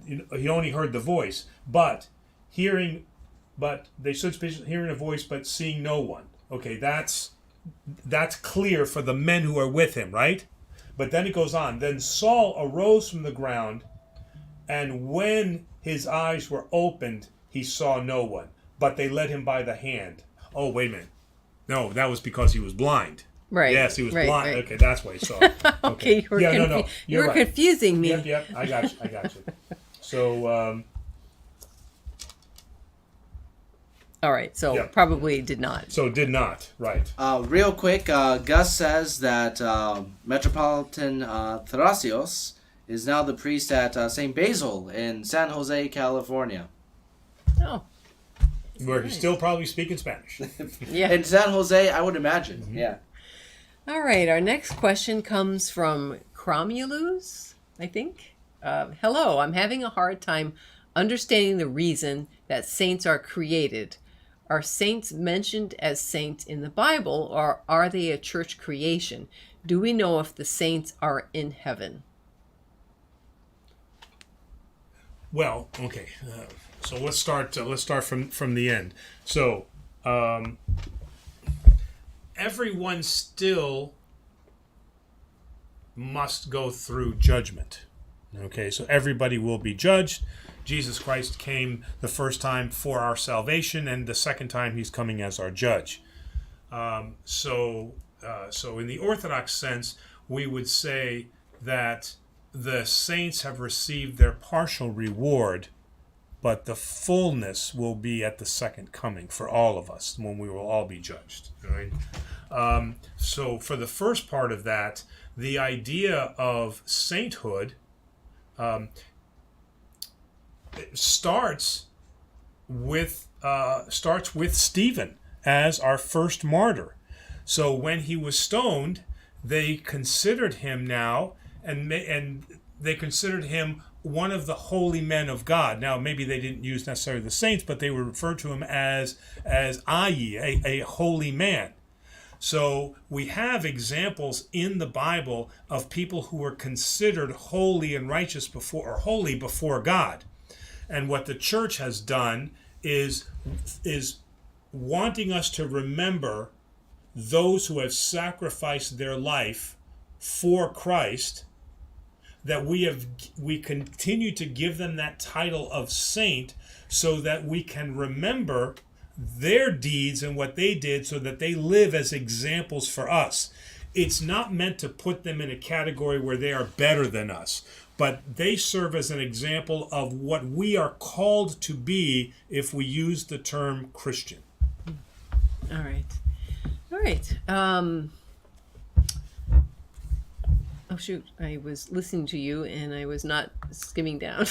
he only heard the voice, but they stood speechless, hearing a voice, but seeing no one. Okay, that's clear for the men who are with him, right? But then it goes on. Then Saul arose from the ground, and when his eyes were opened, he saw no one, but they led him by the hand. Oh, wait a minute. No, that was because he was blind. Right. Yes, he was blind. Right. Okay, that's why he saw it. Okay, you were right. confusing me. Yep, I got you. So, all right, so probably did not. So did not, right. Real quick, Gus says that Metropolitan Thrasios is now the priest at St. Basil in San Jose, California. Oh. Where he's still probably speaking Spanish. Yeah. In San Jose, I would imagine. Mm-hmm. Yeah. All right, our next question comes from Cromulus, I think. Hello, I'm having a hard time understanding the reason that saints are created. Are saints mentioned as saints in the Bible, or are they a church creation? Do we know if the saints are in heaven? Well, okay. So let's start. Let's start from the end. So everyone still must go through judgment. Okay, so everybody will be judged. Jesus Christ came the first time for our salvation, and the second time he's coming as our judge. So in the Orthodox sense, we would say that the saints have received their partial reward, but the fullness will be at the second coming for all of us, when we will all be judged. Right? So for the first part of that, the idea of sainthood starts with Stephen as our first martyr. So when he was stoned, they considered him now, and they considered him one of the holy men of God. Now, maybe they didn't use necessarily the saints, but they would refer to him as Ayi, a holy man. So we have examples in the Bible of people who were considered holy and righteous before, or holy before God. And what the church has done is wanting us to remember those who have sacrificed their life for Christ, that we continue to give them that title of saint, so that we can remember their deeds and what they did, so that they live as examples for us. It's not meant to put them in a category where they are better than us, but they serve as an example of what we are called to be if we use the term Christian. All right. Oh shoot, I was listening to you and I was not skimming down.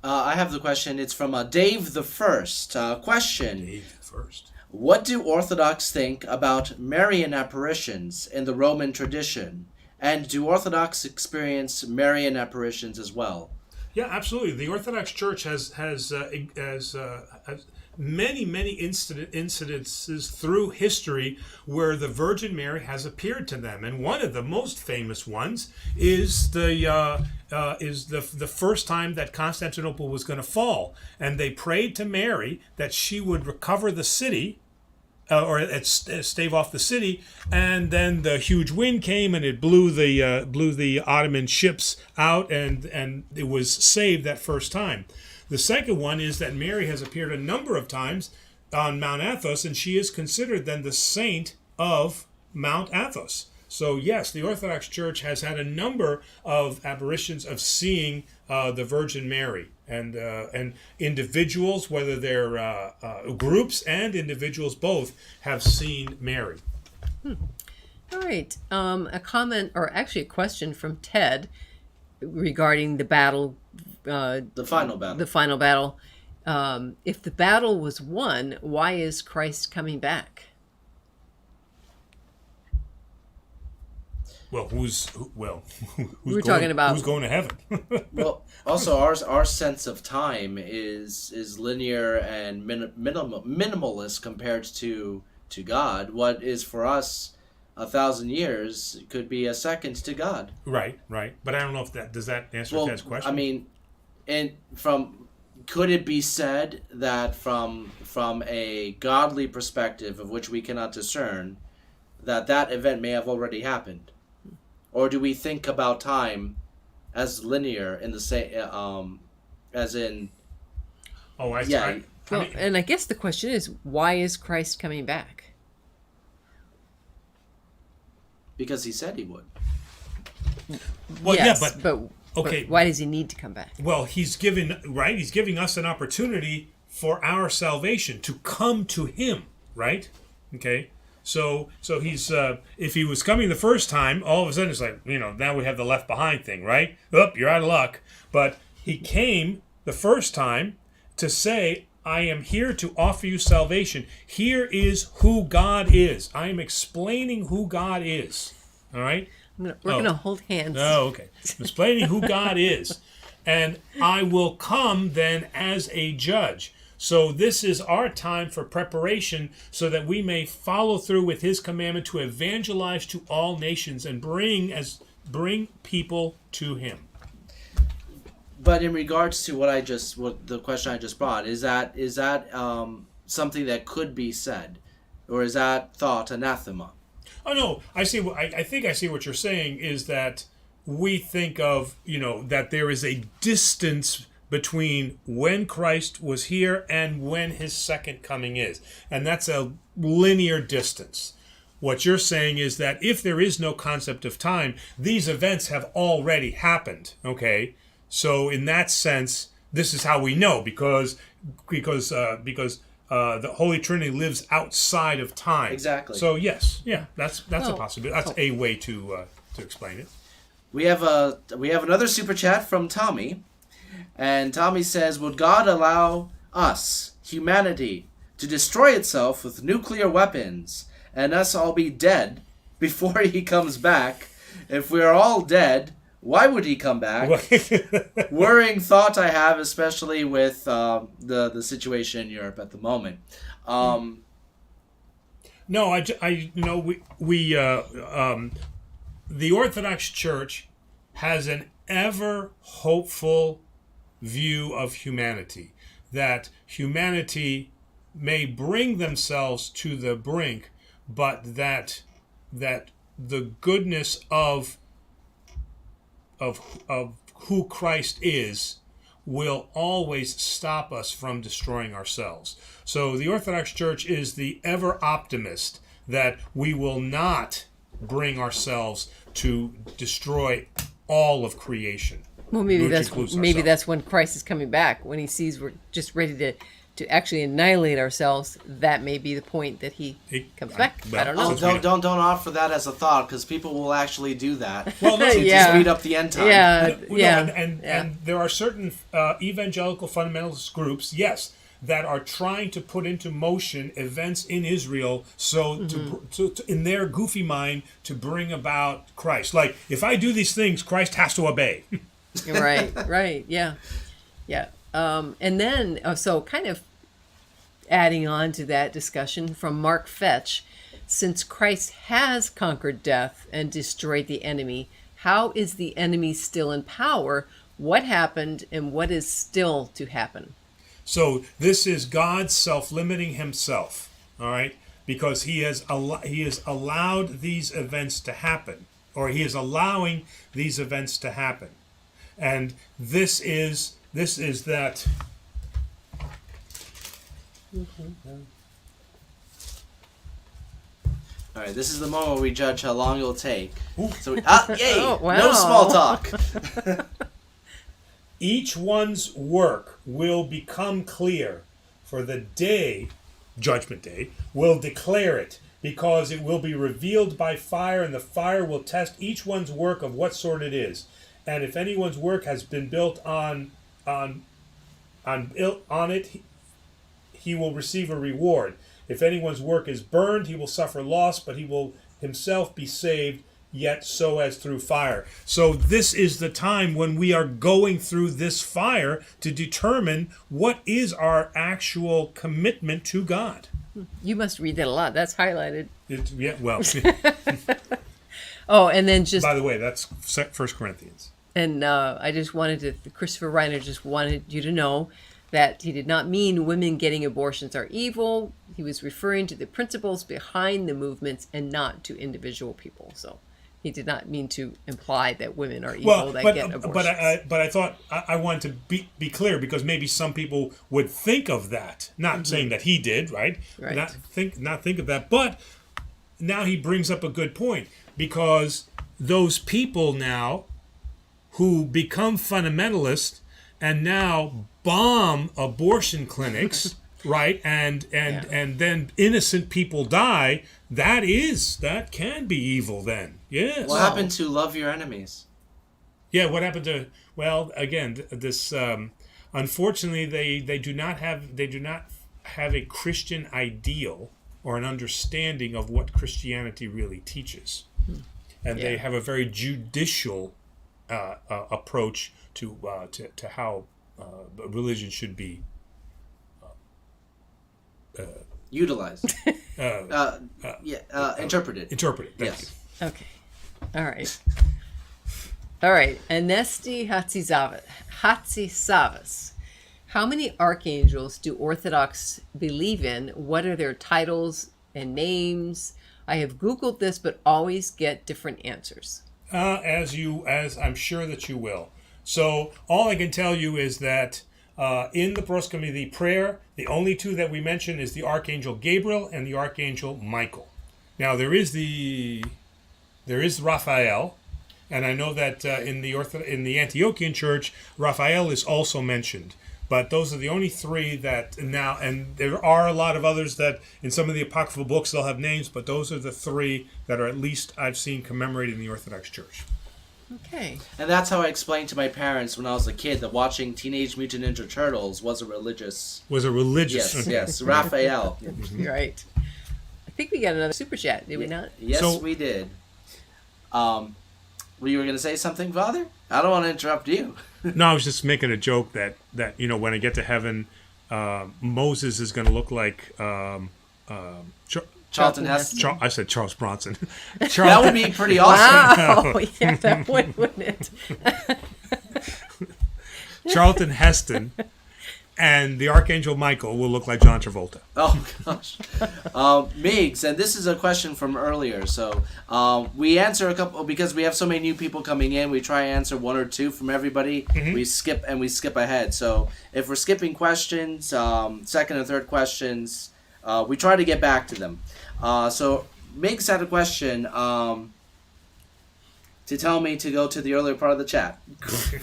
I have the question. It's from Dave the First. Question. Dave the First. What do Orthodox think about Marian apparitions in the Roman tradition? And do Orthodox experience Marian apparitions as well? Yeah, absolutely. The Orthodox Church has many incidences through history where the Virgin Mary has appeared to them, and one of the most famous ones is the first time that Constantinople was going to fall, and they prayed to Mary that she would recover the city, or stave off the city, and then the huge wind came and it blew the Ottoman ships out, and it was saved that first time. The second one is that Mary has appeared a number of times on Mount Athos, and she is considered then the saint of Mount Athos. So yes, the Orthodox Church has had a number of apparitions of seeing the Virgin Mary, and individuals, whether they're groups and individuals both, have seen Mary. All right. A comment, or actually a question from Ted regarding the battle. The final battle. The final battle. If the battle was won, why is Christ coming back? Well, who's talking about who's going to heaven? Well, also our sense of time is linear and minimalist compared to God. What is for us 1,000 years could be a second to God. Right. But I don't know if does that answer Ted's question. I mean, could it be said that from a godly perspective of which we cannot discern, that event may have already happened? Or do we think about time as linear in the same, as in? Oh, I yeah. Well, and I guess the question is, why is Christ coming back? Because he said he would. Well, yes, yeah, but okay. But why does he need to come back? Well, he's giving us an opportunity for our salvation to come to him, right? Okay. So he's if he was coming the first time, all of a sudden it's like, now we have the left behind thing, right? You're out of luck. But he came the first time to say, I am here to offer you salvation. Here is who God is. I am explaining who God is. All right? We're going to hold hands. Oh, okay. I'm explaining who God is. And I will come then as a judge. So this is our time for preparation so that we may follow through with his commandment to evangelize to all nations and bring people to him. But in regards to what the question I just brought, is that something that could be said, or is that thought anathema? Oh no, I see. I think I see what you're saying is that we think of that there is a distance between when Christ was here and when his second coming is, and that's a linear distance. What you're saying is that if there is no concept of time, these events have already happened. Okay. So in that sense, this is how we know because the Holy Trinity lives outside of time. Exactly. So yes, that's a possibility. That's a way to explain it. We have another super chat from Tommy, and Tommy says, "Would God allow us, humanity, to destroy itself with nuclear weapons, and us all be dead before He comes back? If we are all dead, why would He come back?" Worrying thought I have, especially with the situation in Europe at the moment. No, the Orthodox Church has an ever hopeful view of humanity, that humanity may bring themselves to the brink, but that the goodness of who Christ is will always stop us from destroying ourselves. So the Orthodox Church is the ever optimist that we will not bring ourselves to destroy all of creation. Well, maybe that's when Christ is coming back, when he sees we're just ready to actually annihilate ourselves. That may be the point that he comes back. Well, I don't know. Don't offer that as a thought, because people will actually do that. Well, no, Yeah. To speed up the end time. And there are certain evangelical fundamentalist groups, yes, that are trying to put into motion events in Israel to in their goofy mind to bring about Christ. Like, if I do these things, Christ has to obey. Right, yeah. And then, so kind of adding on to that discussion from Mark Fetch, since Christ has conquered death and destroyed the enemy, how is the enemy still in power? What happened and what is still to happen? So this is God self-limiting himself, all right? Because he has allowed these events to happen, or he is allowing these events to happen. And this is that. All right, this is the moment where we judge how long it'll take. So, yay! Oh, wow. No small talk. Each one's work will become clear, for the day, Judgment Day, will declare it, because it will be revealed by fire, and the fire will test each one's work of what sort it is. And if anyone's work has been built on it, he will receive a reward. If anyone's work is burned, he will suffer loss, but he will himself be saved, yet so as through fire. So this is the time when we are going through this fire to determine what is our actual commitment to God. You must read that a lot. That's highlighted. Well. Oh, and then just... By the way, that's 1 Corinthians. And I just Christopher Reiner just wanted you to know that he did not mean women getting abortions are evil. He was referring to the principles behind the movements and not to individual people. So he did not mean to imply that women are evil that get abortions. But I thought I wanted to be clear, because maybe some people would think of that. Not saying that he did, right? Not think of that. But now he brings up a good point, because those people now who become fundamentalists and now bomb abortion clinics, right? And then innocent people die. That can be evil then. Yes. What happened to love your enemies? Yeah, what happened to, well, again, this unfortunately they do not have a Christian ideal or an understanding of what Christianity really teaches. And they have a very judicial approach to how religion should be Utilized. Interpreted. Interpreted. Thank Yes. you. Okay. All right. All right. Anesti Hatzisavas. How many archangels do Orthodox believe in? What are their titles and names? I have Googled this, but always get different answers. As I'm sure that you will. So all I can tell you is that in the proscomedy, the prayer, the only two that we mention is the Archangel Gabriel and the Archangel Michael. Now there is Raphael, and I know that in the Antiochian Church, Raphael is also mentioned. But those are the only three that now, and there are a lot of others that in some of the apocryphal books they'll have names, but those are the three that are at least I've seen commemorated in the Orthodox Church. Okay. And that's how I explained to my parents when I was a kid that watching Teenage Mutant Ninja Turtles was a religious. Yes, Raphael. You're right. I think we got another super chat, did we not? Yes, we did. You were going to say something, Father? I don't want to interrupt you. No, I was just making a joke that when I get to heaven, Moses is going to look like Charlton Heston. I said Charles Bronson. That would be pretty awesome. Wow. Yeah, that would, wouldn't it? Charlton Heston and the Archangel Michael will look like John Travolta. Oh, gosh. Migs, and this is a question from earlier. So we answer a couple, because we have so many new people coming in, we try and answer one or two from everybody. Mm-hmm. We skip ahead. So if we're skipping questions, second and third questions, we try to get back to them. So Migs had a question to tell me to go to the earlier part of the chat.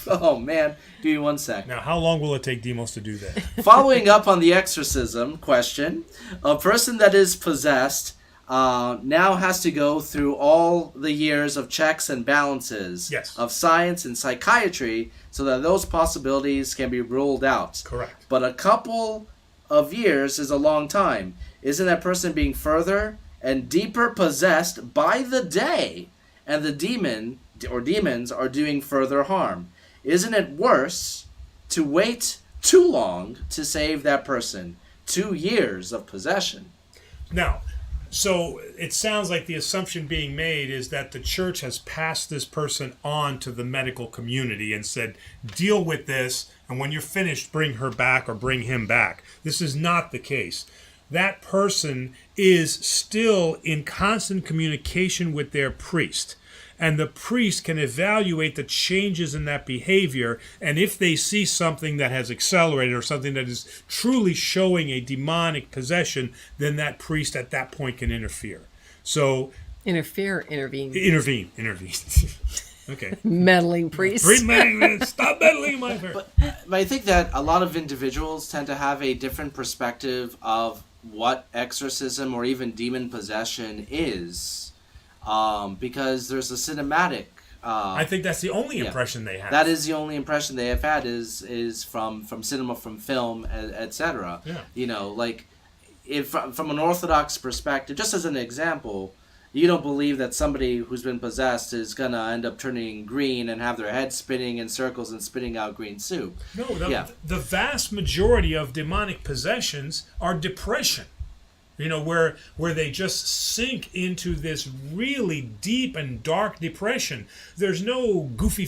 Oh, man. Give me 1 sec. Now, how long will it take Demos to do that? Following up on the exorcism question, a person that is possessed now has to go through all the years of checks and balances of science and psychiatry so that those possibilities can be ruled out. Correct. But a couple of years is a long time. Isn't that person being further and deeper possessed by the day, and the demon or demons are doing further harm? Isn't it worse to wait too long to save that person? 2 years of possession. Now, so it sounds like the assumption being made is that the church has passed this person on to the medical community and said, deal with this, and when you're finished, bring her back or bring him back. This is not the case. That person is still in constant communication with their priest. And the priest can evaluate the changes in that behavior. And if they see something that has accelerated or something that is truly showing a demonic possession, then that priest at that point can interfere. So intervene. Intervene. Okay. Meddling priest. Stop meddling, my friend. But I think that a lot of individuals tend to have a different perspective of what exorcism or even demon possession is. Because there's a cinematic. I think that's the only impression they have. That is the only impression they have had is from cinema, from film, etc. Yeah. You know, like if from an Orthodox perspective, just as an example, you don't believe that somebody who's been possessed is gonna end up turning green and have their head spinning in circles and spitting out green soup. No, the vast majority of demonic possessions are depression. You know, where they just sink into this really deep and dark depression. There's no goofy,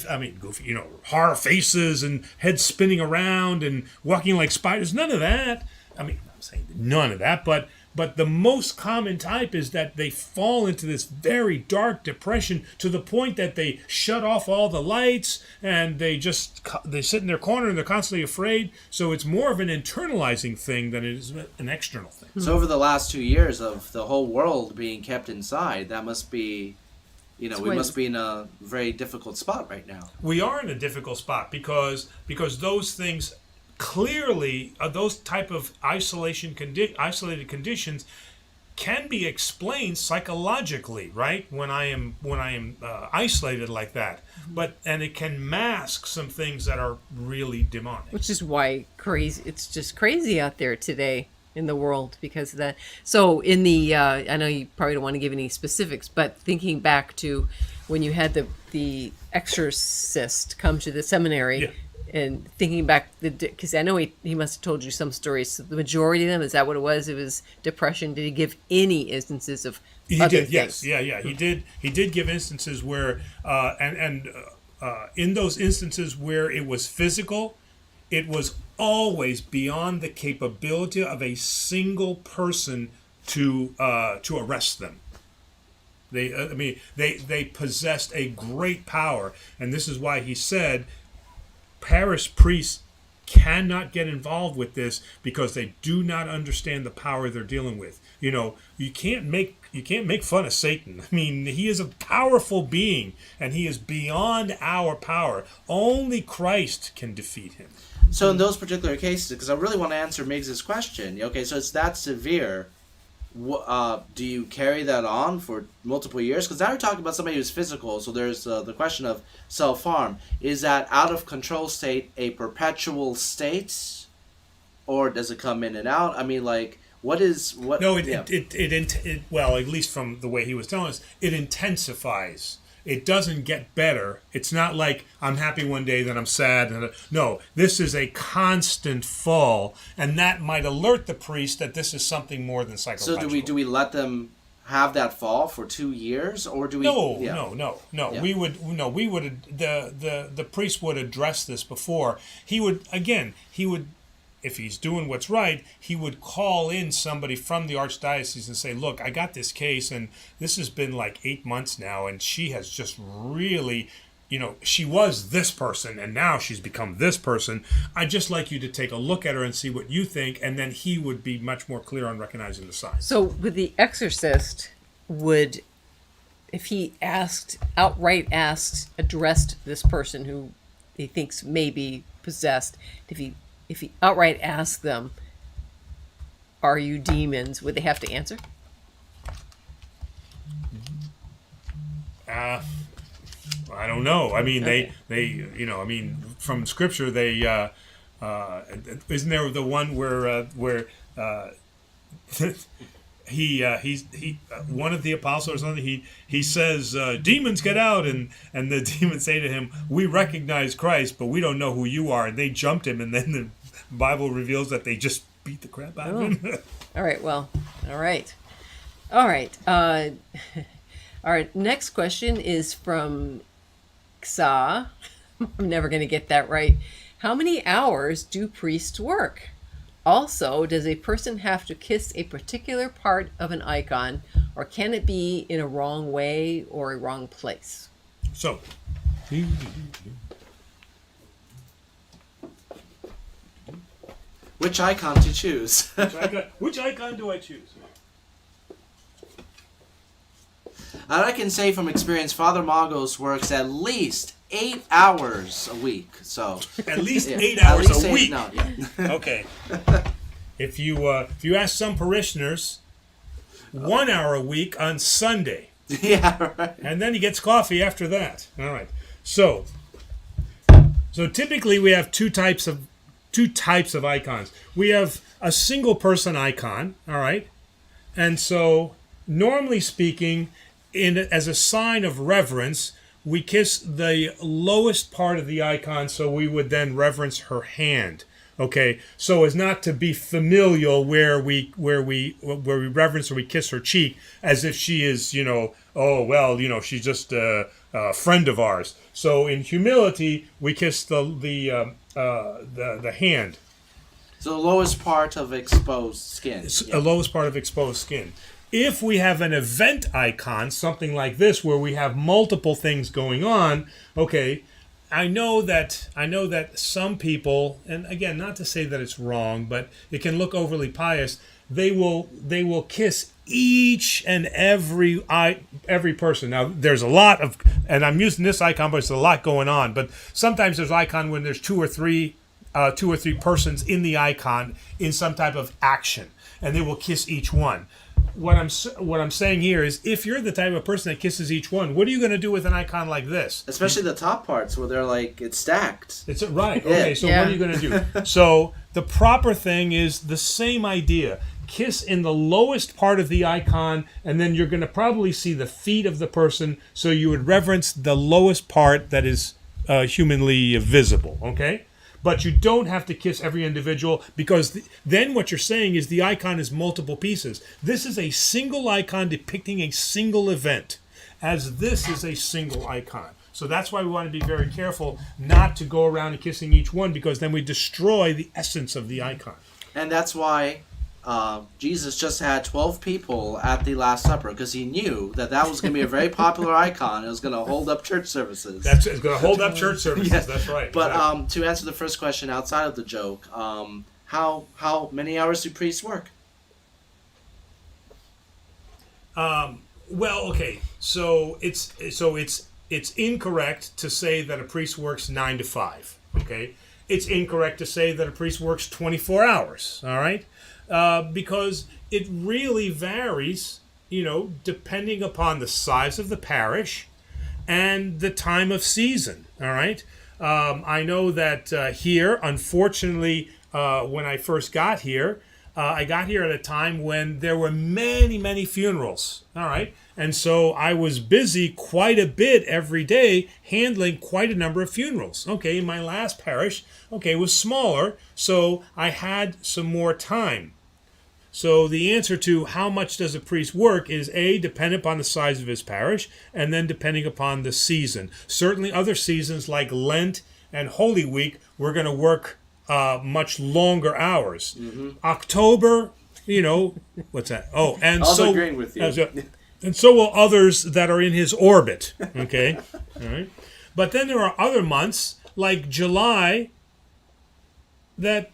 horror faces and heads spinning around and walking like spiders. None of that. I mean, I'm saying none of that, but the most common type is that they fall into this very dark depression to the point that they shut off all the lights and they sit in their corner and they're constantly afraid. So it's more of an internalizing thing than it is an external thing. So over the last 2 years of the whole world being kept inside, that must be, we must be in a very difficult spot right now. We are in a difficult spot because those things clearly, those type of isolated conditions can be explained psychologically, right? When I am isolated like that, and it can mask some things that are really demonic. Which is why it's just crazy out there today in the world because of that. So in the, I know you probably don't want to give any specifics, but thinking back to when you had the exorcist come to the seminary. Yeah. and thinking back, because I know he must have told you some stories. So the majority of them, is that what it was? It was depression. Did he give any instances of He other did, things? yes, yeah. He did give instances where, in those instances where it was physical, it was always beyond the capability of a single person to arrest them. They possessed a great power, and this is why he said parish priests cannot get involved with this because they do not understand the power they're dealing with. You can't make fun of Satan. I mean, he is a powerful being, and he is beyond our power. Only Christ can defeat him. So in those particular cases, because I really want to answer Miggs's question, okay, so it's that severe. Do you carry that on for multiple years? Because now we're talking about somebody who's physical, so there's the question of self-harm. Is that out of control state a perpetual state, or does it come in and out? I mean, like, what? No, well, at least from the way he was telling us, it intensifies. It doesn't get better. It's not like I'm happy one day, then I'm sad. No, this is a constant fall, and that might alert the priest that this is something more than psychological. So do we let them have that fall for 2 years, or do we? No. Yeah. We would the priest would address this before. He would, if he's doing what's right, he would call in somebody from the archdiocese and say, look, I got this case, and this has been like 8 months now, and she has just really, she was this person, and now she's become this person. I'd just like you to take a look at her and see what you think, and then he would be much more clear on recognizing the signs. So with the exorcist, if he addressed this person who he thinks may be possessed, if he outright asked them, are you demons, would they have to answer? I don't know. I mean, Okay. they from Scripture, isn't there the one where he's one of the apostles or something, he says, demons get out, and the demons say to him, we recognize Christ, but we don't know who you are, and they jumped him, and then the Bible reveals that they just beat the crap out of him. All right. Well, all right. All right. All right. Next question is from Xa. I'm never going to get that right. How many hours do priests work? Also, does a person have to kiss a particular part of an icon, or can it be in a wrong way or a wrong place? So, Which icon to choose? which icon do I choose? And I can say from experience, Father Maggos works at least 8 hours a week. So At least yeah, 8 at hours least a 8 week. No, yeah. Okay. If you ask some parishioners, 1 hour a week on Sunday, Yeah, right. and then he gets coffee after that. All right. So typically we have two types of icons. We have a single person icon. All right, and so normally speaking, as a sign of reverence, we kiss the lowest part of the icon, so we would then reverence her hand. Okay, so as not to be familial, where we reverence or we kiss her cheek as if she is, she's just a friend of ours. So in humility, we kiss the hand. So the lowest part of exposed skin. The lowest part of exposed skin. If we have an event icon, something like this, where we have multiple things going on, okay, I know that some people, and again, not to say that it's wrong, but it can look overly pious. They will kiss each and every person. Now, there's a lot of, and I'm using this icon, but there's a lot going on. But sometimes there's icon when there's two or three persons in the icon in some type of action, and they will kiss each one. What I'm saying here is, if you're the type of person that kisses each one, what are you going to do with an icon like this? Especially the top parts where they're like, it's stacked. It's right. Okay, so Yeah. what are you going to do? So the proper thing is the same idea. Kiss in the lowest part of the icon, and then you're going to probably see the feet of the person, so you would reverence the lowest part that is humanly visible, okay? But you don't have to kiss every individual, because then what you're saying is the icon is multiple pieces. This is a single icon depicting a single event, as this is a single icon. So that's why we want to be very careful not to go around and kissing each one, because then we destroy the essence of the icon. And that's why Jesus just had 12 people at the Last Supper, because he knew that was going to be a very popular icon. It was going to hold up church services. It's going to hold up church services. Yes. That's right. But exactly. to answer the first question outside of the joke, how many hours do priests work? Well, okay. So it's incorrect to say that a priest works 9 to 5. Okay, it's incorrect to say that a priest works 24 hours. All right, because it really varies, depending upon the size of the parish and the time of season. All right, I know that here, unfortunately, when I first got here, I got here at a time when there were many, many funerals. All right. And so I was busy quite a bit every day handling quite a number of funerals. Okay. My last parish, was smaller. So I had some more time. So the answer to how much does a priest work is A, dependent upon the size of his parish, and then depending upon the season. Certainly other seasons like Lent and Holy Week, we're going to work much longer hours. Mm-hmm. October, what's that? Oh, and I was so agreeing with you. And so will others that are in his orbit. Okay, all right. But then there are other months like July that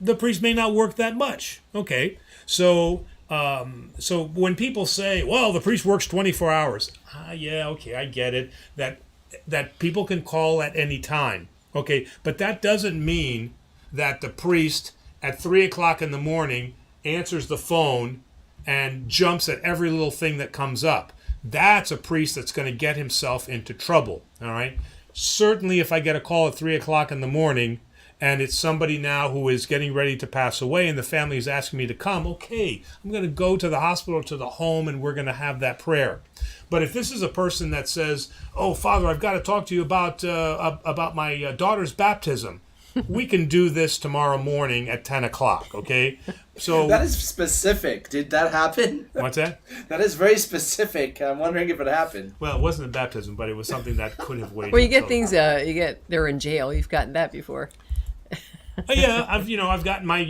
the priest may not work that much. Okay, so when people say, "Well, the priest works 24 hours," yeah, okay, I get it. That people can call at any time. Okay, but that doesn't mean that the priest at 3 o'clock in the morning answers the phone and jumps at every little thing that comes up. That's a priest that's going to get himself into trouble. All right. Certainly, if I get a call at 3 o'clock in the morning and it's somebody now who is getting ready to pass away and the family is asking me to come, okay, I'm going to go to the hospital or to the home and we're going to have that prayer. But if this is a person that says, "Oh, Father, I've got to talk to you about my daughter's baptism," we can do this tomorrow morning at 10 o'clock, okay? So that is specific. Did that happen? What's that? That is very specific. I'm wondering if it happened. Well, it wasn't a baptism, but it was something that could have waited. Well, you get things. They're in jail. You've gotten that before. Yeah, I've gotten my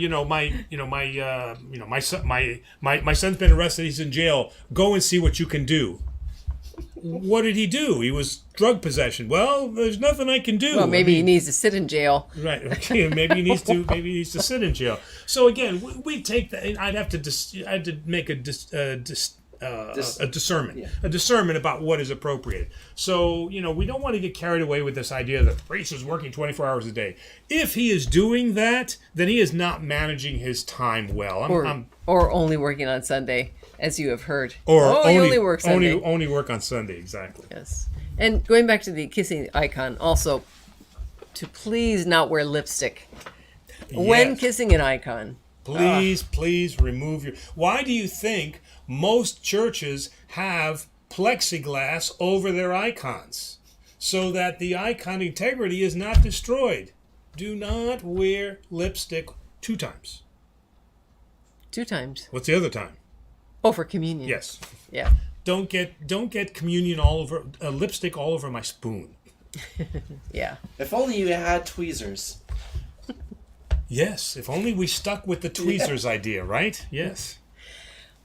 son's been arrested. He's in jail. Go and see what you can do. What did he do? He was drug possession. Well, there's nothing I can do. Well, maybe he needs to sit in jail. Right. Okay. Maybe he needs to sit in jail. So again, we take that. I'd have to make a discernment, Yeah. a discernment about what is appropriate. So we don't want to get carried away with this idea that the priest is working 24 hours a day. If he is doing that, then he is not managing his time well. Or only working on Sunday, as you have heard. Or he only works Sunday. Only work on Sunday, exactly. Yes. And going back to the kissing icon, also, to please not wear lipstick when Yes. kissing an icon. Please remove your... Why do you think most churches have plexiglass over their icons? So that the icon integrity is not destroyed. Do not wear lipstick 2 times. 2 times. What's the other time? Oh, for communion. Yes. Yeah. Don't get communion all over, lipstick all over my spoon. Yeah. If only you had tweezers. Yes, if only we stuck with the tweezers idea, right? Yes.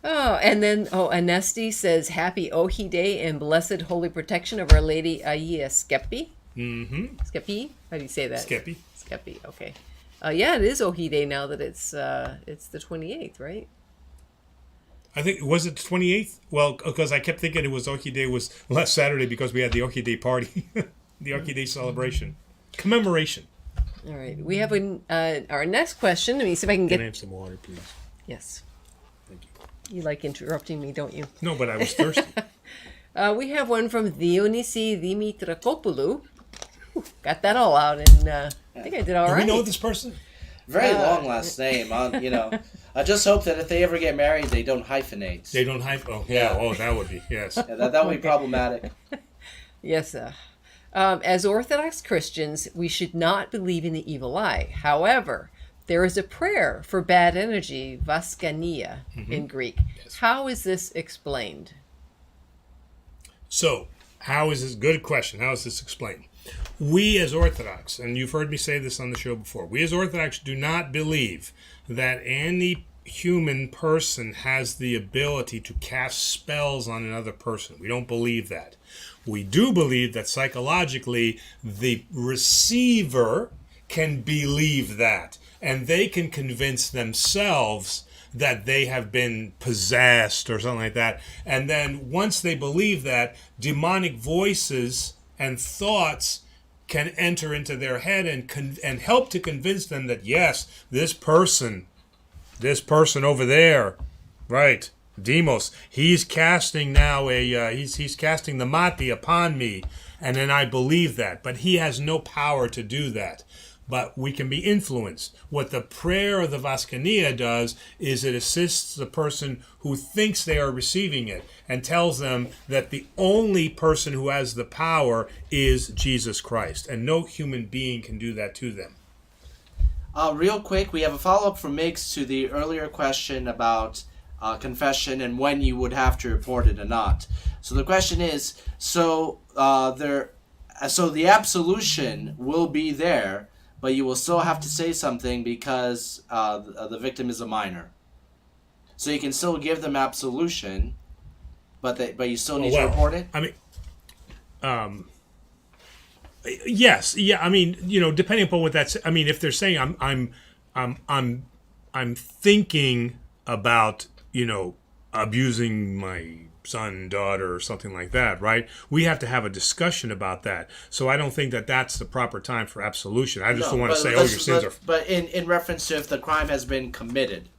Oh, and then, Anesti says, Happy Ohi Day and blessed holy protection of Our Lady Aia Skepi. Mm-hmm. Skepi? How do you say that? Skepi. Skepi, okay. Yeah, it is Ohi Day now that it's the 28th, right? I think, was it the 28th? Well, because I kept thinking it was Ohi Day was last Saturday because we had the Ohi Day party, the Ohi Day celebration. Commemoration. All right. We have our next question. Let me see if I can Can I get... have some water, please? Yes. Thank you. You like interrupting me, don't you? No, but I was thirsty. We have one from Dionysi Dimitrakopoulou. Got that all out, and I think I did all Do right. we know this person? Very long last name. I just hope that if they ever get married, they don't hyphenate. They don't hype. Oh, yeah. Oh, that would be, yes. Yeah, that would be problematic. Yes. As Orthodox Christians, we should not believe in the evil eye. However, there is a prayer for bad energy, vaskania in Greek. Yes. How is this explained? So, how is this? Good question. How is this explained? We as Orthodox, and you've heard me say this on the show before, we as Orthodox do not believe that any human person has the ability to cast spells on another person. We don't believe that. We do believe that psychologically the receiver can believe that, and they can convince themselves that they have been possessed or something like that. And then once they believe that, demonic voices and thoughts can enter into their head and help to convince them that, yes, this person over there, right, Demos, he's casting now he's casting the mati upon me, and then I believe that, but he has no power to do that. But we can be influenced. What the prayer of the Vaskania does is it assists the person who thinks they are receiving it and tells them that the only person who has the power is Jesus Christ, and no human being can do that to them. Real quick, we have a follow-up from Miggs to the earlier question about confession and when you would have to report it or not. So the question is, so the absolution will be there, but you will still have to say something because the victim is a minor. So you can still give them absolution, but you still need to report it? I mean, yes, yeah. I mean, depending upon what that's. I mean, if they're saying I'm thinking about abusing my son, daughter, or something like that, right? We have to have a discussion about that. So I don't think that that's the proper time for absolution. I just don't want to say, your sins are... But in reference to if the crime has been committed.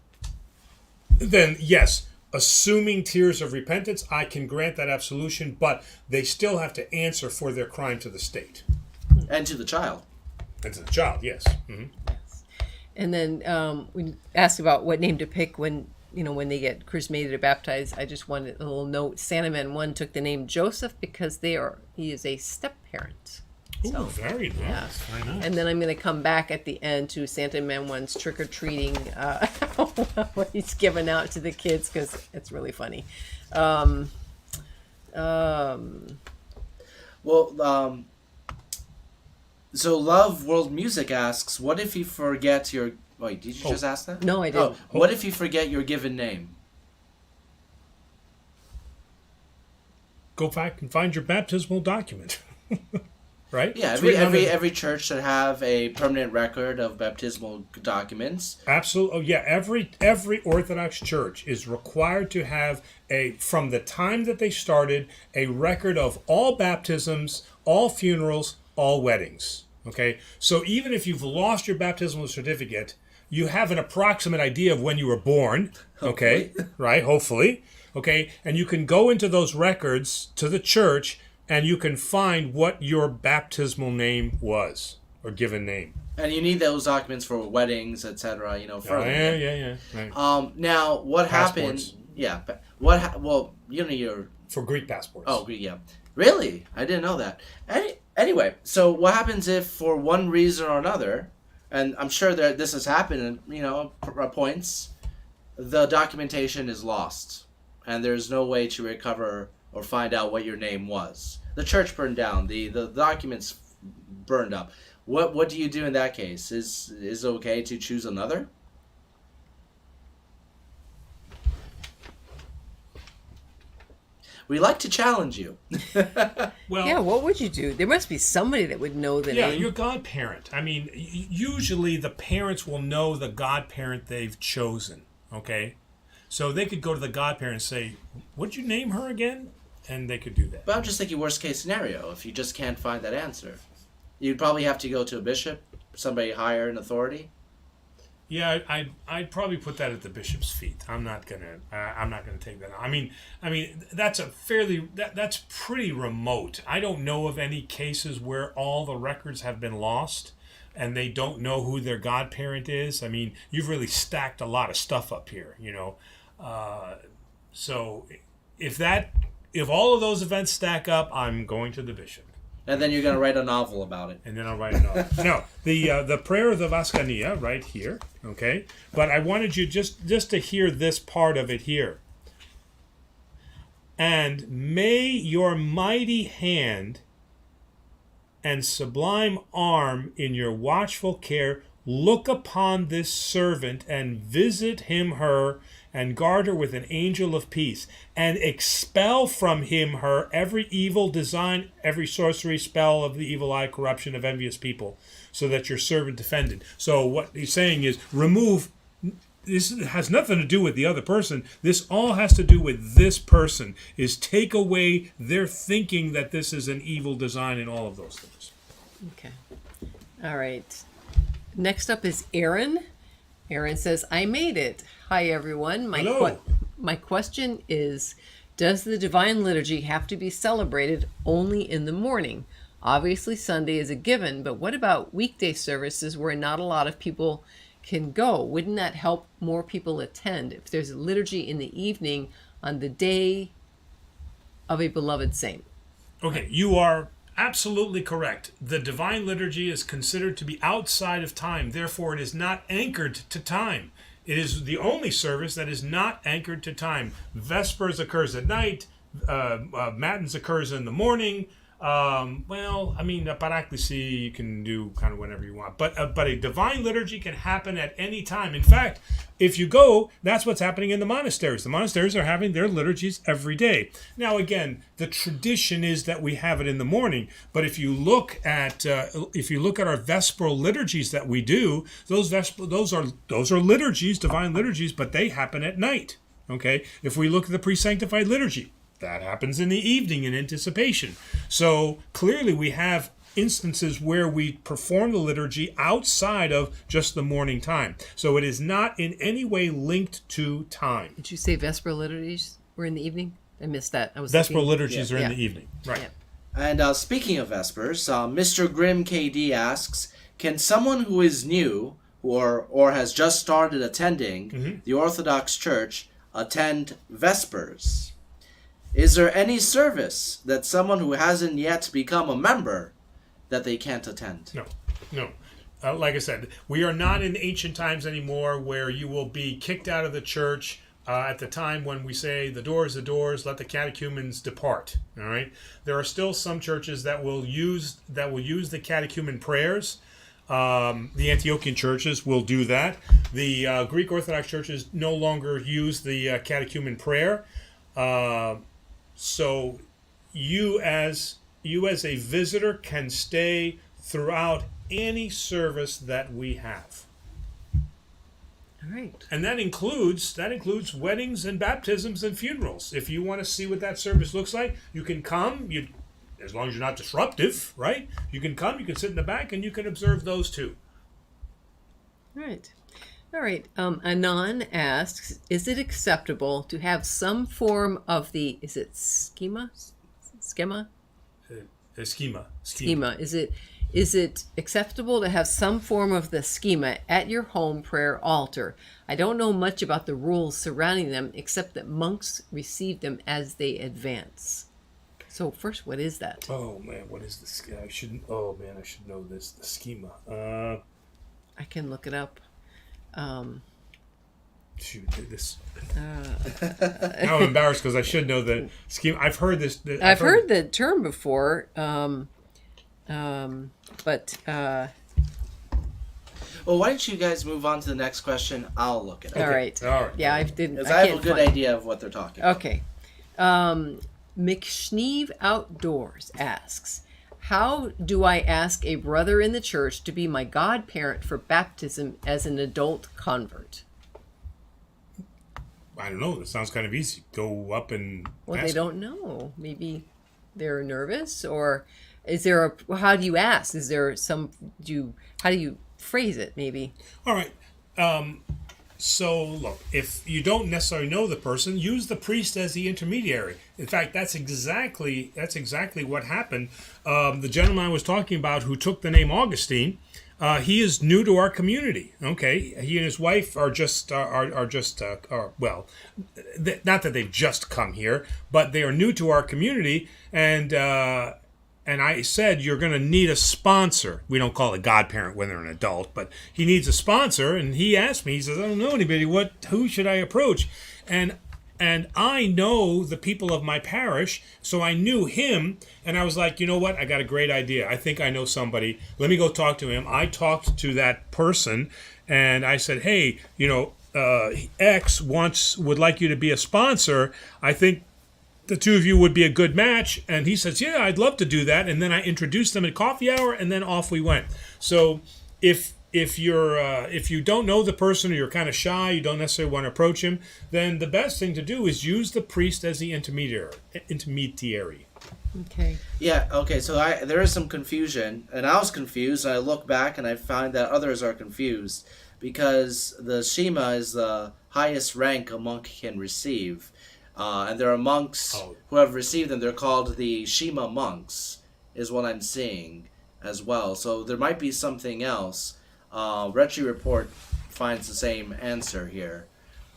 Then, yes, assuming tears of repentance, I can grant that absolution, but they still have to answer for their crime to the state. And to the child. And to the child, yes. Mm-hmm. And then we asked about what name to pick when they get chrismated or baptized. I just wanted a little note. Santa Man 1 took the name Joseph because he is a step-parent. Oh, very nice. Yeah. Very nice. And then I'm going to come back at the end to Santa Man 1's trick-or-treating, what he's giving out to the kids, because it's really funny. So Love World Music asks, what if you forget your... Wait, did you just ask that? No, I didn't. What if you forget your given name? Go back and find your baptismal document. Right? Yeah, every church should have a permanent record of baptismal documents. Absolutely. Oh, yeah. Every Orthodox church is required to have from the time that they started, a record of all baptisms, all funerals, all weddings. Okay? So even if you've lost your baptismal certificate, you have an approximate idea of when you were born. Okay? Hopefully. Right? Hopefully. Okay? And you can go into those records to the church and you can find what your baptismal name was, or given name. And you need those documents for weddings, etc. Further. Yeah. Right. Now, what happened? Yeah. Your for Greek passports. Oh, Greek. Yeah. Really? I didn't know that. Anyway, so what happens if, for one reason or another, and I'm sure that this has happened, points, the documentation is lost, and there's no way to recover or find out what your name was. The church burned down. The documents burned up. What do you do in that case? Is it okay to choose another? We like to challenge you. Well, yeah, what would you do? There must be somebody that would know the name. Yeah, your godparent. I mean, usually the parents will know the godparent they've chosen, okay? So they could go to the godparent and say, what'd you name her again? And they could do that. But I'm just thinking worst case scenario, if you just can't find that answer. You'd probably have to go to a bishop, somebody higher in authority. Yeah, I'd probably put that at the bishop's feet. I'm not gonna take that. I mean that's that's pretty remote. I don't know of any cases where all the records have been lost and they don't know who their godparent is. I mean, you've really stacked a lot of stuff up here, So if all of those events stack up, I'm going to the bishop. And then you're going to write a novel about it. And then I'll write it off. No, the prayer of the Vaskania right here, okay? But I wanted you just to hear this part of it here. And may your mighty hand and sublime arm in your watchful care look upon this servant and visit him, her, and guard her with an angel of peace, and expel from him, her, every evil design, every sorcery, spell of the evil eye, corruption of envious people, so that your servant defended. So what he's saying is remove. This has nothing to do with the other person. This all has to do with this person, is take away their thinking that this is an evil design and all of those things. Okay. All right. Next up is Aaron. Aaron says, I made it. Hi, everyone. Hello. My question is, does the Divine Liturgy have to be celebrated only in the morning? Obviously, Sunday is a given, but what about weekday services where not a lot of people can go? Wouldn't that help more people attend if there's a liturgy in the evening on the day of a beloved saint? Okay, you are absolutely correct. The Divine Liturgy is considered to be outside of time. Therefore, it is not anchored to time. It is the only service that is not anchored to time. Vespers occurs at night. Matins occurs in the morning. Paraclesi you can do kind of whenever you want. But a Divine Liturgy can happen at any time. In fact, if you go, that's what's happening in the monasteries. The monasteries are having their liturgies every day. Now, again, the tradition is that we have it in the morning. But if you look at our Vesperal liturgies that we do, those are liturgies, Divine Liturgies, but they happen at night. Okay. If we look at the pre-sanctified liturgy, that happens in the evening in anticipation. So clearly we have instances where we perform the liturgy outside of just the morning time. So it is not in any way linked to time. Did you say Vesper liturgies were in the evening? I missed that. Vesperal liturgies are in the evening. Right. Yeah. And speaking of Vespers, Mr. Grimm KD asks, can someone who is new or has just started attending the Orthodox Church attend Vespers? Is there any service that someone who hasn't yet become a member that they can't attend? No. Like I said, we are not in ancient times anymore where you will be kicked out of the church at the time when we say the doors, let the catechumens depart. All right. There are still some churches that will use the catechumen prayers. The Antiochian churches will do that. The Greek Orthodox churches no longer use the catechumen prayer. So you as a visitor can stay throughout any service that we have. All right. And that includes weddings and baptisms and funerals. If you want to see what that service looks like, you can come. As long as you're not disruptive, right? You can come, you can sit in the back, and you can observe those too. All right. Anon asks, is it acceptable to have some form of the, is it schema? Schema. Is it acceptable to have some form of the schema at your home prayer altar? I don't know much about the rules surrounding them, except that monks receive them as they advance. So first, what is that? Oh man, what is the schema? I should know this. The schema. I can look it up. Shoot, this. Now I'm embarrassed because I should know the schema. I've heard this. I've heard the term before, but. Well, why don't you guys move on to the next question? I'll look it up. All right. Yeah, I didn't. Because I have a good idea of what they're talking about. Okay. McShneve Outdoors asks, how do I ask a brother in the church to be my godparent for baptism as an adult convert? I don't know. That sounds kind of easy. Go up and Well, ask. they don't know. Maybe they're nervous, or is there a? How do you ask? Is there some? How do you phrase it? Maybe. All right. So look, if you don't necessarily know the person, use the priest as the intermediary. In fact, that's exactly what happened. The gentleman I was talking about who took the name Augustine, he is new to our community. Okay, he and his wife are not that they've just come here, but they are new to our community, and And I said, you're going to need a sponsor. We don't call it godparent when they're an adult, but he needs a sponsor. And he asked me, he says, I don't know anybody. Who should I approach? And I know the people of my parish, so I knew him. And I was like, you know what? I got a great idea. I think I know somebody. Let me go talk to him. I talked to that person, and I said, hey, X would like you to be a sponsor. I think the two of you would be a good match. And he says, yeah, I'd love to do that. And then I introduced them at coffee hour, and then off we went. So if you don't know the person, or you're kind of shy, you don't necessarily want to approach him, then the best thing to do is use the priest as the intermediary. Okay. Yeah, okay, so there is some confusion, and I was confused, and I look back and I find that others are confused, because the Shema is the highest rank a monk can receive. And there are monks who have received them. They're called the Shema monks, is what I'm seeing as well. So there might be something else. Retri Report finds the same answer here.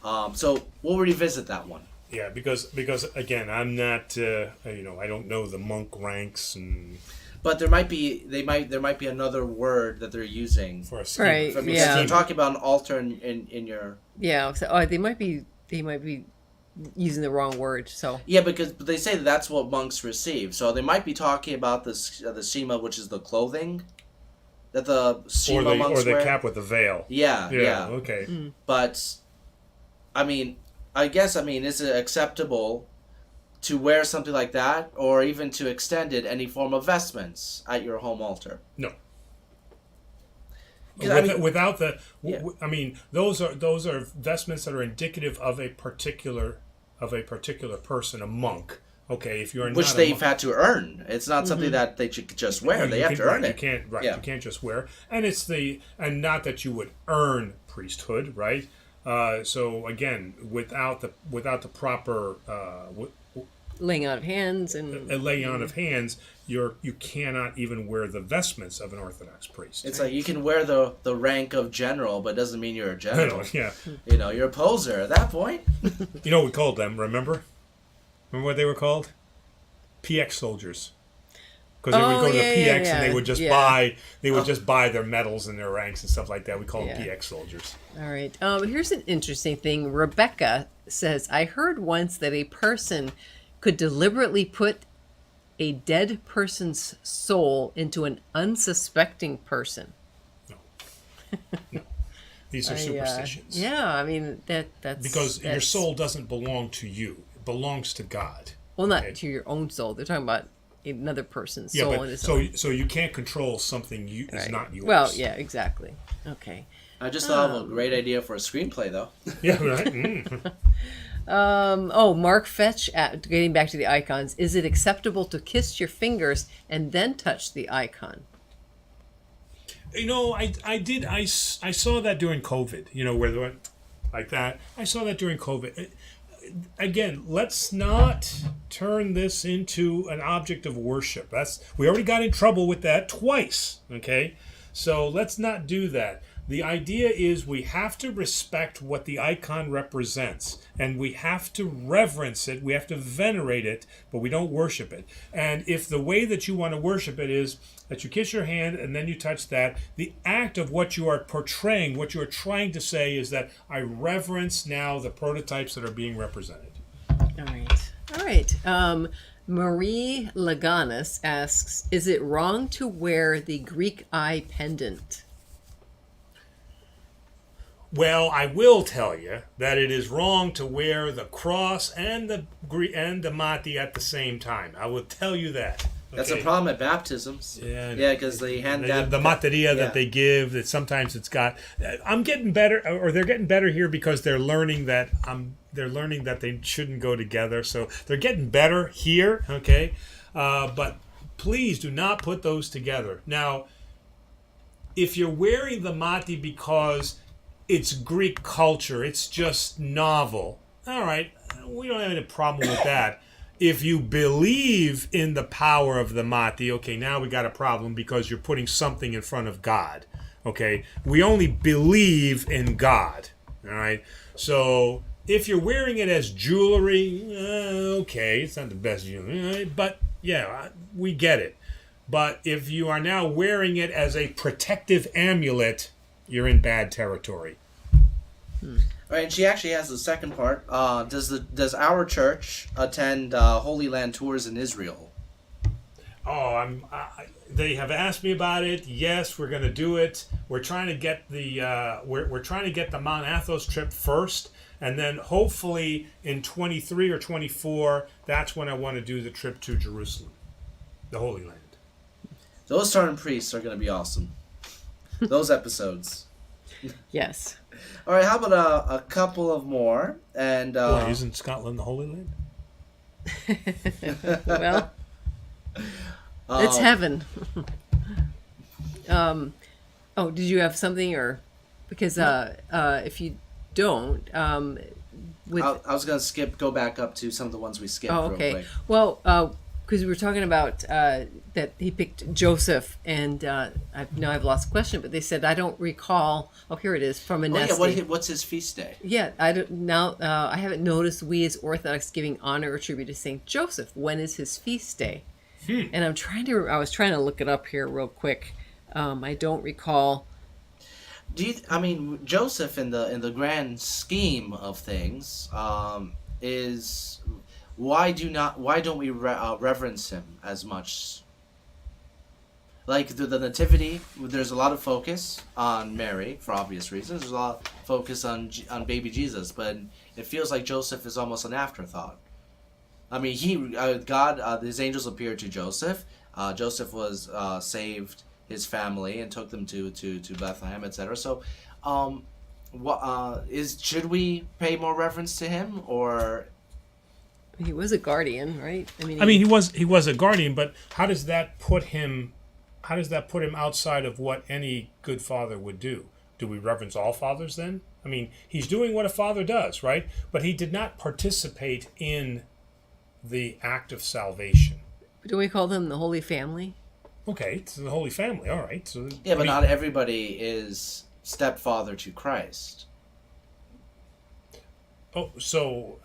So we'll revisit that one. Yeah, because again, I'm not, I don't know the monk ranks and. But there might be another word that they're using For a schema. Right. because Yeah. you're talking about an altar in your. Yeah. So, they might be using the wrong word. So. Yeah, because they say that's what monks receive. So they might be talking about the Shema, which is the clothing that the Shema monks or the wear. cap with the veil. Yeah. Okay. But, I guess, is it acceptable to wear something like that, or even to extend it any form of vestments at your home altar? No. 'Cause, Without the, Yeah. those are vestments that are indicative of a particular person, a monk. Okay, if you're which not they've had to earn. It's not something that they should just wear. They have to earn it. You can't just wear. And and not that you would earn priesthood, right? So again, without the proper Laying out of hands and. laying on of hands, you cannot even wear the vestments of an Orthodox priest. It's like you can wear the rank of general, but it doesn't mean you're a general. Yeah. You're a poser at that point. You know what we called them, remember? Remember what they were called? PX soldiers. Because they would go to the PX and they would just buy their medals and their ranks and stuff like that. We call them PX soldiers. All right. Here's an interesting thing. Rebecca says, I heard once that a person could deliberately put a dead person's soul into an unsuspecting person. No. These are superstitions. That's because your soul doesn't belong to you. It belongs to God. Well, not to your own soul. They're talking about another person's soul. But so you can't control something is not yours. Well, yeah, exactly. Okay. I just thought of a great idea for a screenplay, though. Yeah, right. Mark Fetch, getting back to the icons, is it acceptable to kiss your fingers and then touch the icon? I saw that during COVID, where they went like that. I saw that during COVID. Again, let's not turn this into an object of worship. We already got in trouble with that twice, okay? So let's not do that. The idea is we have to respect what the icon represents, and we have to reverence it, we have to venerate it, but we don't worship it. And if the way that you want to worship it is that you kiss your hand and then you touch that, the act of what you are portraying, what you are trying to say is that I reverence now the prototypes that are being represented. All right. Marie Laganis asks, is it wrong to wear the Greek eye pendant? Well, I will tell you that it is wrong to wear the cross and the mati at the same time. I will tell you that. That's a problem at baptisms. Yeah, because they hand that the materia that they give. That sometimes it's got. I'm getting better, or they're getting better here because they're learning that they shouldn't go together. So they're getting better here. Okay, but please do not put those together. Now, if you're wearing the mati because it's Greek culture, it's just novel. All right, we don't have any problem with that. If you believe in the power of the mati, okay, now we got a problem because you're putting something in front of God. Okay, we only believe in God. All right, so if you're wearing it as jewelry, okay, it's not the best jewelry, but yeah, we get it. But if you are now wearing it as a protective amulet, you're in bad territory. All right, and she actually has the second part. Does our church attend Holy Land tours in Israel? Oh, they have asked me about it. Yes, we're going to do it. We're trying to get the we're trying to get the Mount Athos trip first, and then hopefully in 23 or 24, that's when I want to do the trip to Jerusalem, the Holy Land. Those Southern priests are going to be awesome. Those episodes. Yes. All right, how about a couple of more? And Why, isn't Scotland the Holy Land? Well, it's heaven. Oh, did you have something, or because if you don't, with I was going to go back up to some of the ones we skipped real quick. Well, because we were talking about that he picked Joseph, and I've lost the question, but they said I don't recall. Oh, here it is from a Oh, yeah, what's his feast day? Yeah, I don't now. I haven't noticed we as Orthodox giving honor or tribute to Saint Joseph. When is his feast day? And I was trying to look it up here real quick. I don't recall. Joseph in the grand scheme of things is why don't we reverence him as much? Like the nativity, there's a lot of focus on Mary for obvious reasons. There's a lot of focus on baby Jesus, but it feels like Joseph is almost an afterthought. I mean, his angels appeared to Joseph. Joseph was saved his family and took them to Bethlehem, etc. So, should we pay more reverence to him, or? He was a guardian, right? He was a guardian, but how does that put him outside of what any good father would do? Do we reverence all fathers then? I mean, he's doing what a father does, right? But he did not participate in the act of salvation. Do we call them the Holy Family? Okay, it's the Holy Family, all right. So yeah, but not everybody is stepfather to Christ. Oh, so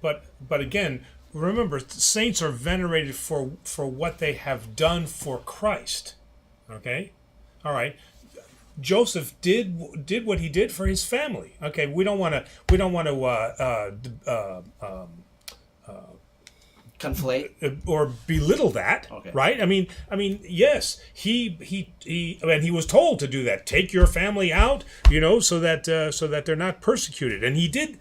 but again, remember, saints are venerated for what they have done for Christ. Okay, all right. Joseph did what he did for his family. Okay, we don't want to conflate or belittle that, okay. Right? I mean, yes, he was told to do that. Take your family out, so that they're not persecuted, and he did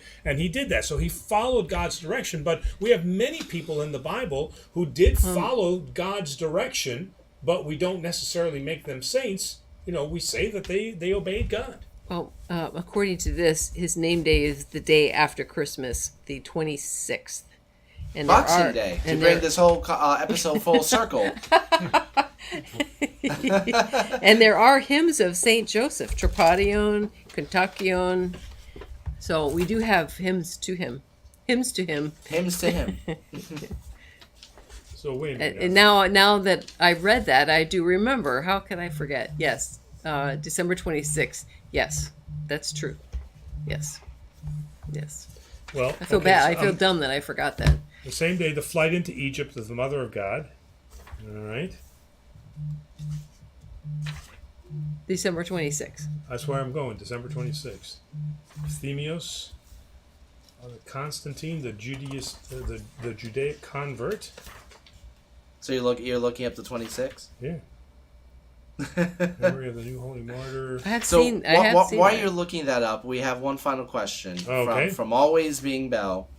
that. So he followed God's direction. But we have many people in the Bible who did follow God's direction, but we don't necessarily make them saints. We say that they obeyed God. Well, according to this, his name day is the day after Christmas, the 26th. And Boxing Day, to bring this whole episode full circle. And there are hymns of Saint Joseph, Tropadion, Kontakion. So we do have hymns to him. So wait a minute. And now that I read that, I do remember. How can I forget? Yes, December 26th. Yes, that's true. Yes. Well, I feel bad. I feel dumb that I forgot that. The same day, the flight into Egypt of the Mother of God. All right. December 26th. That's where I'm going. December 26th. Themios, Constantine, the Judaic convert. So you're looking up the 26th? Yeah. Memory of the new holy martyr. I have seen while you're looking that up, we have one final question from Always Being Bell.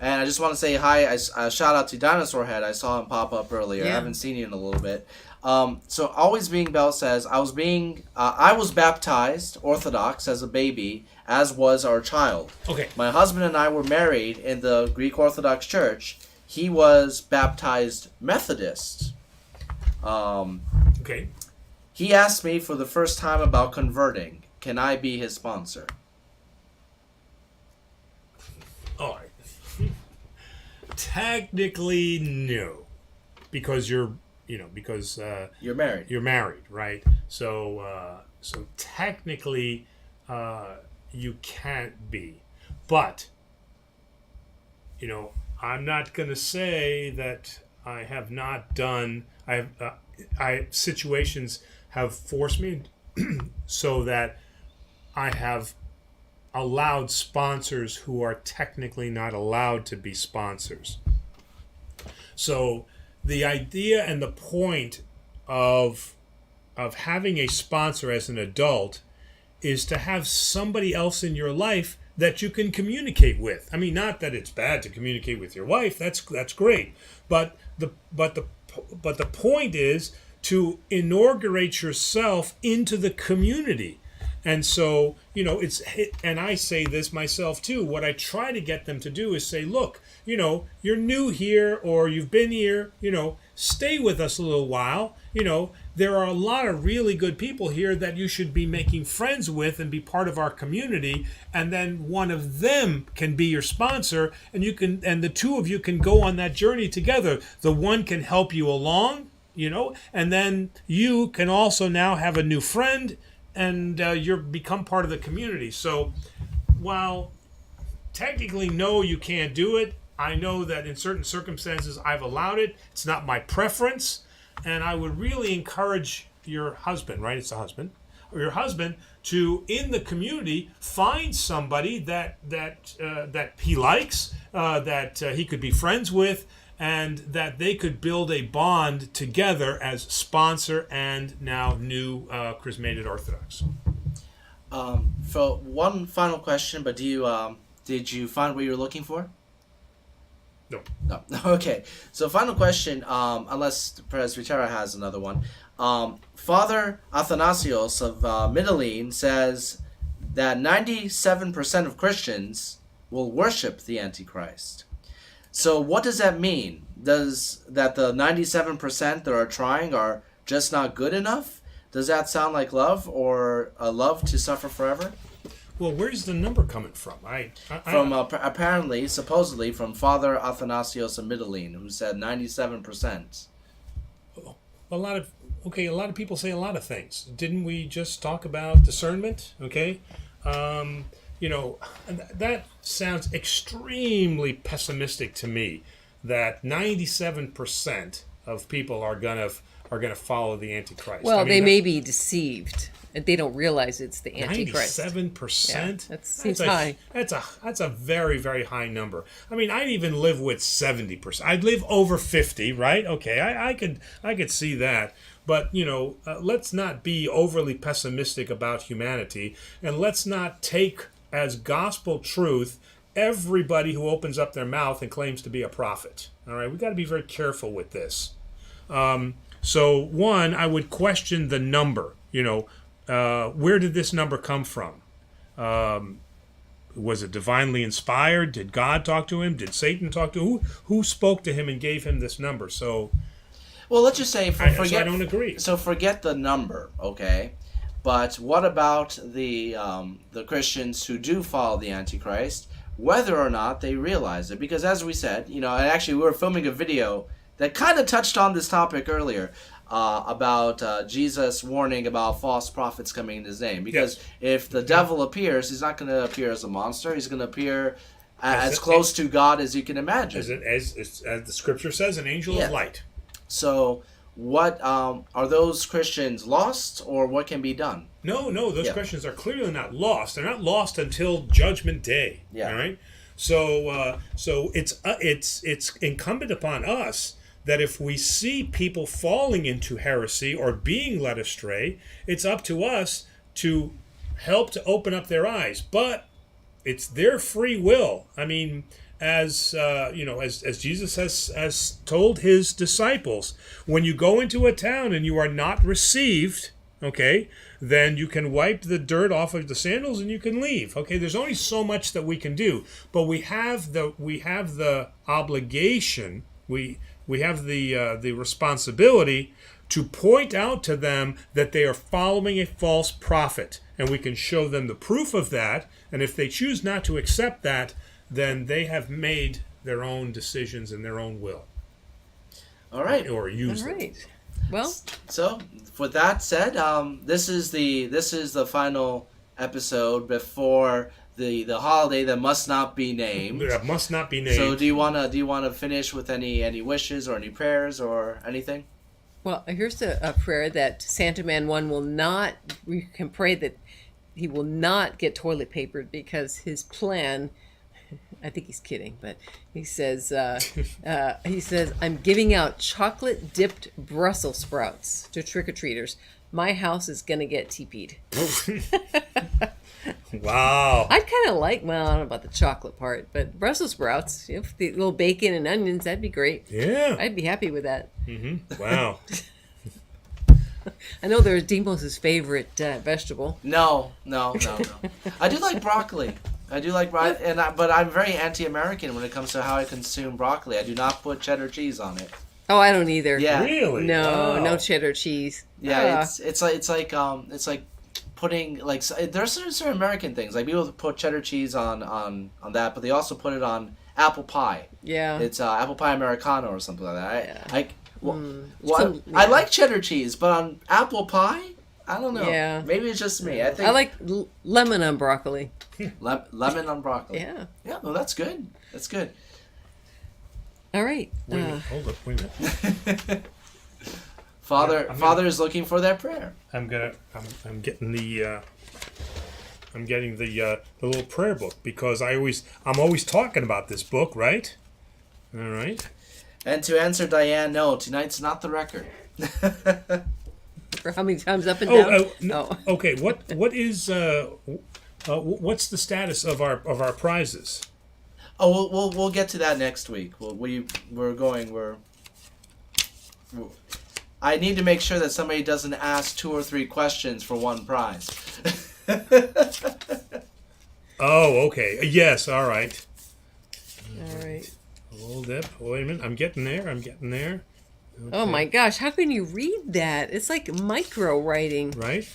And I just want to say hi. I shout out to Dinosaur Head. I saw him pop up earlier. Yeah. I haven't seen you in a little bit. So Always Being Bell says, I was baptized Orthodox as a baby, as was our child. Okay. My husband and I were married in the Greek Orthodox Church. He was baptized Methodist. Okay. He asked me for the first time about converting. Can I be his sponsor? All right. Technically, no, because you're married. You're married, right? So technically, you can't be, but I'm not going to say that I have not done. Situations have forced me so that I have allowed sponsors who are technically not allowed to be sponsors. So the idea and the point of having a sponsor as an adult is to have somebody else in your life that you can communicate with. I mean, not that it's bad to communicate with your wife. That's great. But the point is to inaugurate yourself into the community. And so, and I say this myself too. What I try to get them to do is say, look, you're new here or you've been here, stay with us a little while. There are a lot of really good people here that you should be making friends with and be part of our community. And then one of them can be your sponsor, and the two of you can go on that journey together. The one can help you along, and then you can also now have a new friend, and you're become part of the community. So while technically no, you can't do it, I know that in certain circumstances I've allowed it. It's not my preference, and I would really encourage your husband, right? It's a husband, or your husband, to in the community find somebody that he likes, that he could be friends with, and that they could build a bond together as sponsor and now new charismated Orthodox. For one final question, but did you find what you were looking for? No. No. Okay. So final question, unless Presbytera has another one. Father Athanasios of Mytilene says that 97% of Christians will worship the Antichrist. So what does that mean? Does that the 97% that are trying are just not good enough? Does that sound like love, or a love to suffer forever? Well, where's the number coming from? Apparently, supposedly, from Father Athanasios of Mytilene, who said 97%. A lot of people say a lot of things. Didn't we just talk about discernment? Okay. That sounds extremely pessimistic to me, that 97% of people are gonna follow the Antichrist. Well, they may be deceived. They don't realize it's the Antichrist. 97%? Yeah, that seems high. That's a very, very high number. I mean, I'd even live with 70%. I'd live over 50, right? Okay, I could see that. But, let's not be overly pessimistic about humanity, and let's not take as gospel truth everybody who opens up their mouth and claims to be a prophet. All right, we've got to be very careful with this. So, one, I would question the number. Where did this number come from? Was it divinely inspired? Did God talk to him? Did Satan talk to him? Who spoke to him and gave him this number? So, well, let's just say I don't agree. So forget the number, okay? But what about the Christians who do follow the Antichrist, whether or not they realize it? Because as we said, and actually we were filming a video that kind of touched on this topic earlier, about Jesus warning about false prophets coming in his name. Because if the devil appears, he's not going to appear as a monster. He's going to appear as close to God as you can imagine. As the scripture says, an angel of light. So what are those Christians lost, or what can be done? No, those Christians are clearly not lost. They're not lost until Judgment Day. Yeah. All right. So it's incumbent upon us that if we see people falling into heresy or being led astray, it's up to us to help to open up their eyes. But it's their free will. I mean, as Jesus has told his disciples, when you go into a town and you are not received, okay, then you can wipe the dirt off of the sandals and you can leave. Okay, there's only so much that we can do, but we have the obligation. We have the responsibility to point out to them that they are following a false prophet, and we can show them the proof of that. And if they choose not to accept that, then they have made their own decisions in their own will. All right, or use them. All right. Well, so with that said, this is the final episode before the holiday that must not be named. That must not be named. So do you wanna finish with any wishes or any prayers or anything? Well, here's a prayer that Santa Man 1 will not, we can pray that he will not get toilet papered because his plan, I think he's kidding, but he says, I'm giving out chocolate dipped Brussels sprouts to trick-or-treaters. My house is going to get TP'd. Wow. I'd kind of like, well, I don't know about the chocolate part, but Brussels sprouts, if the little bacon and onions, that'd be great. Yeah. I'd be happy with that. Mm-hmm. Wow. I know they're Demos's favorite vegetable. No. I do like broccoli. But I'm very anti-American when it comes to how I consume broccoli. I do not put cheddar cheese on it. Oh, I don't either. Yeah. Really? No, Wow. no cheddar cheese. Yeah, it's like putting like there's certain American things like people put cheddar cheese on that, but they also put it on apple pie. Yeah. It's apple pie Americano or something like that. Yeah. I like cheddar cheese, but on apple pie, I don't know. Yeah. Maybe it's just me. I think I like lemon on broccoli. lemon on broccoli. Yeah. Yeah, well, that's good. That's good. All right. Wait a minute. Hold up. Wait a minute. Father is looking for that prayer. I'm getting the little prayer book because I'm always talking about this book, right? All right. And to answer Diane, no, tonight's not the record. For how many times up and down? No. Okay. What is what's the status of our prizes? Oh, we'll get to that next week. I need to make sure that somebody doesn't ask 2 or 3 questions for one prize. Oh, okay. Yes. All right. All right. Hold up. Wait a minute. I'm getting there. Okay. Oh my gosh, how can you read that? It's like micro writing. Right.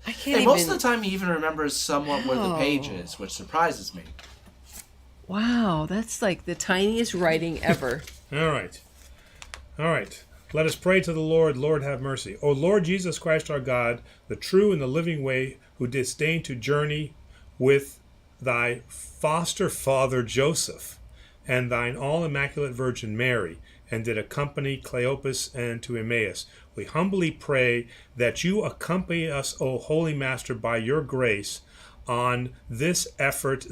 I can't And even. most of the time, he even remembers somewhat where the page is, which surprises me. Wow, that's like the tiniest writing ever. All right. Let us pray to the Lord. Lord, have mercy. O Lord Jesus Christ, our God, the true and the living way, who disdained to journey with thy foster father Joseph and thine all immaculate Virgin Mary, and did accompany Cleopas and to Emmaus. We humbly pray that you accompany us, O Holy Master, by your grace on this effort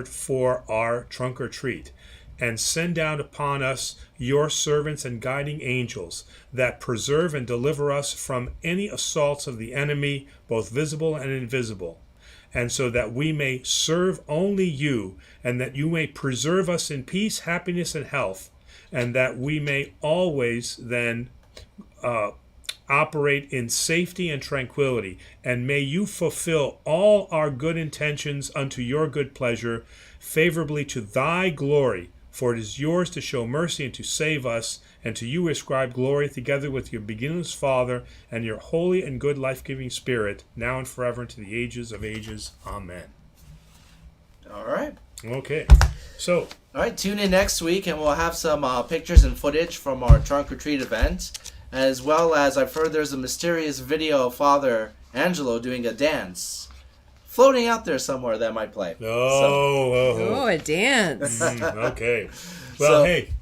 for our trunk or treat, and send down upon us your servants and guiding angels, that preserve and deliver us from any assaults of the enemy, both visible and invisible, and so that we may serve only you, and that you may preserve us in peace, happiness, and health, and that we may always then operate in safety and tranquility, and may you fulfill all our good intentions unto your good pleasure, favorably to thy glory, for it is yours to show mercy and to save us, and to you ascribe glory together with your beginningless Father and your holy and good life-giving Spirit, now and forever into the ages of ages. Amen. All right. Okay. So, All right, tune in next week, and we'll have some pictures and footage from our trunk or treat event, as well as I've heard there's a mysterious video of Father Angelo doing a dance floating out there somewhere that might play. Oh, a dance. Okay. Well, So- hey.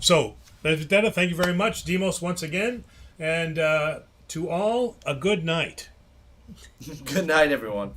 So, Benedetta, thank you very much. Demos once again. And to all, a good night. Good night, everyone.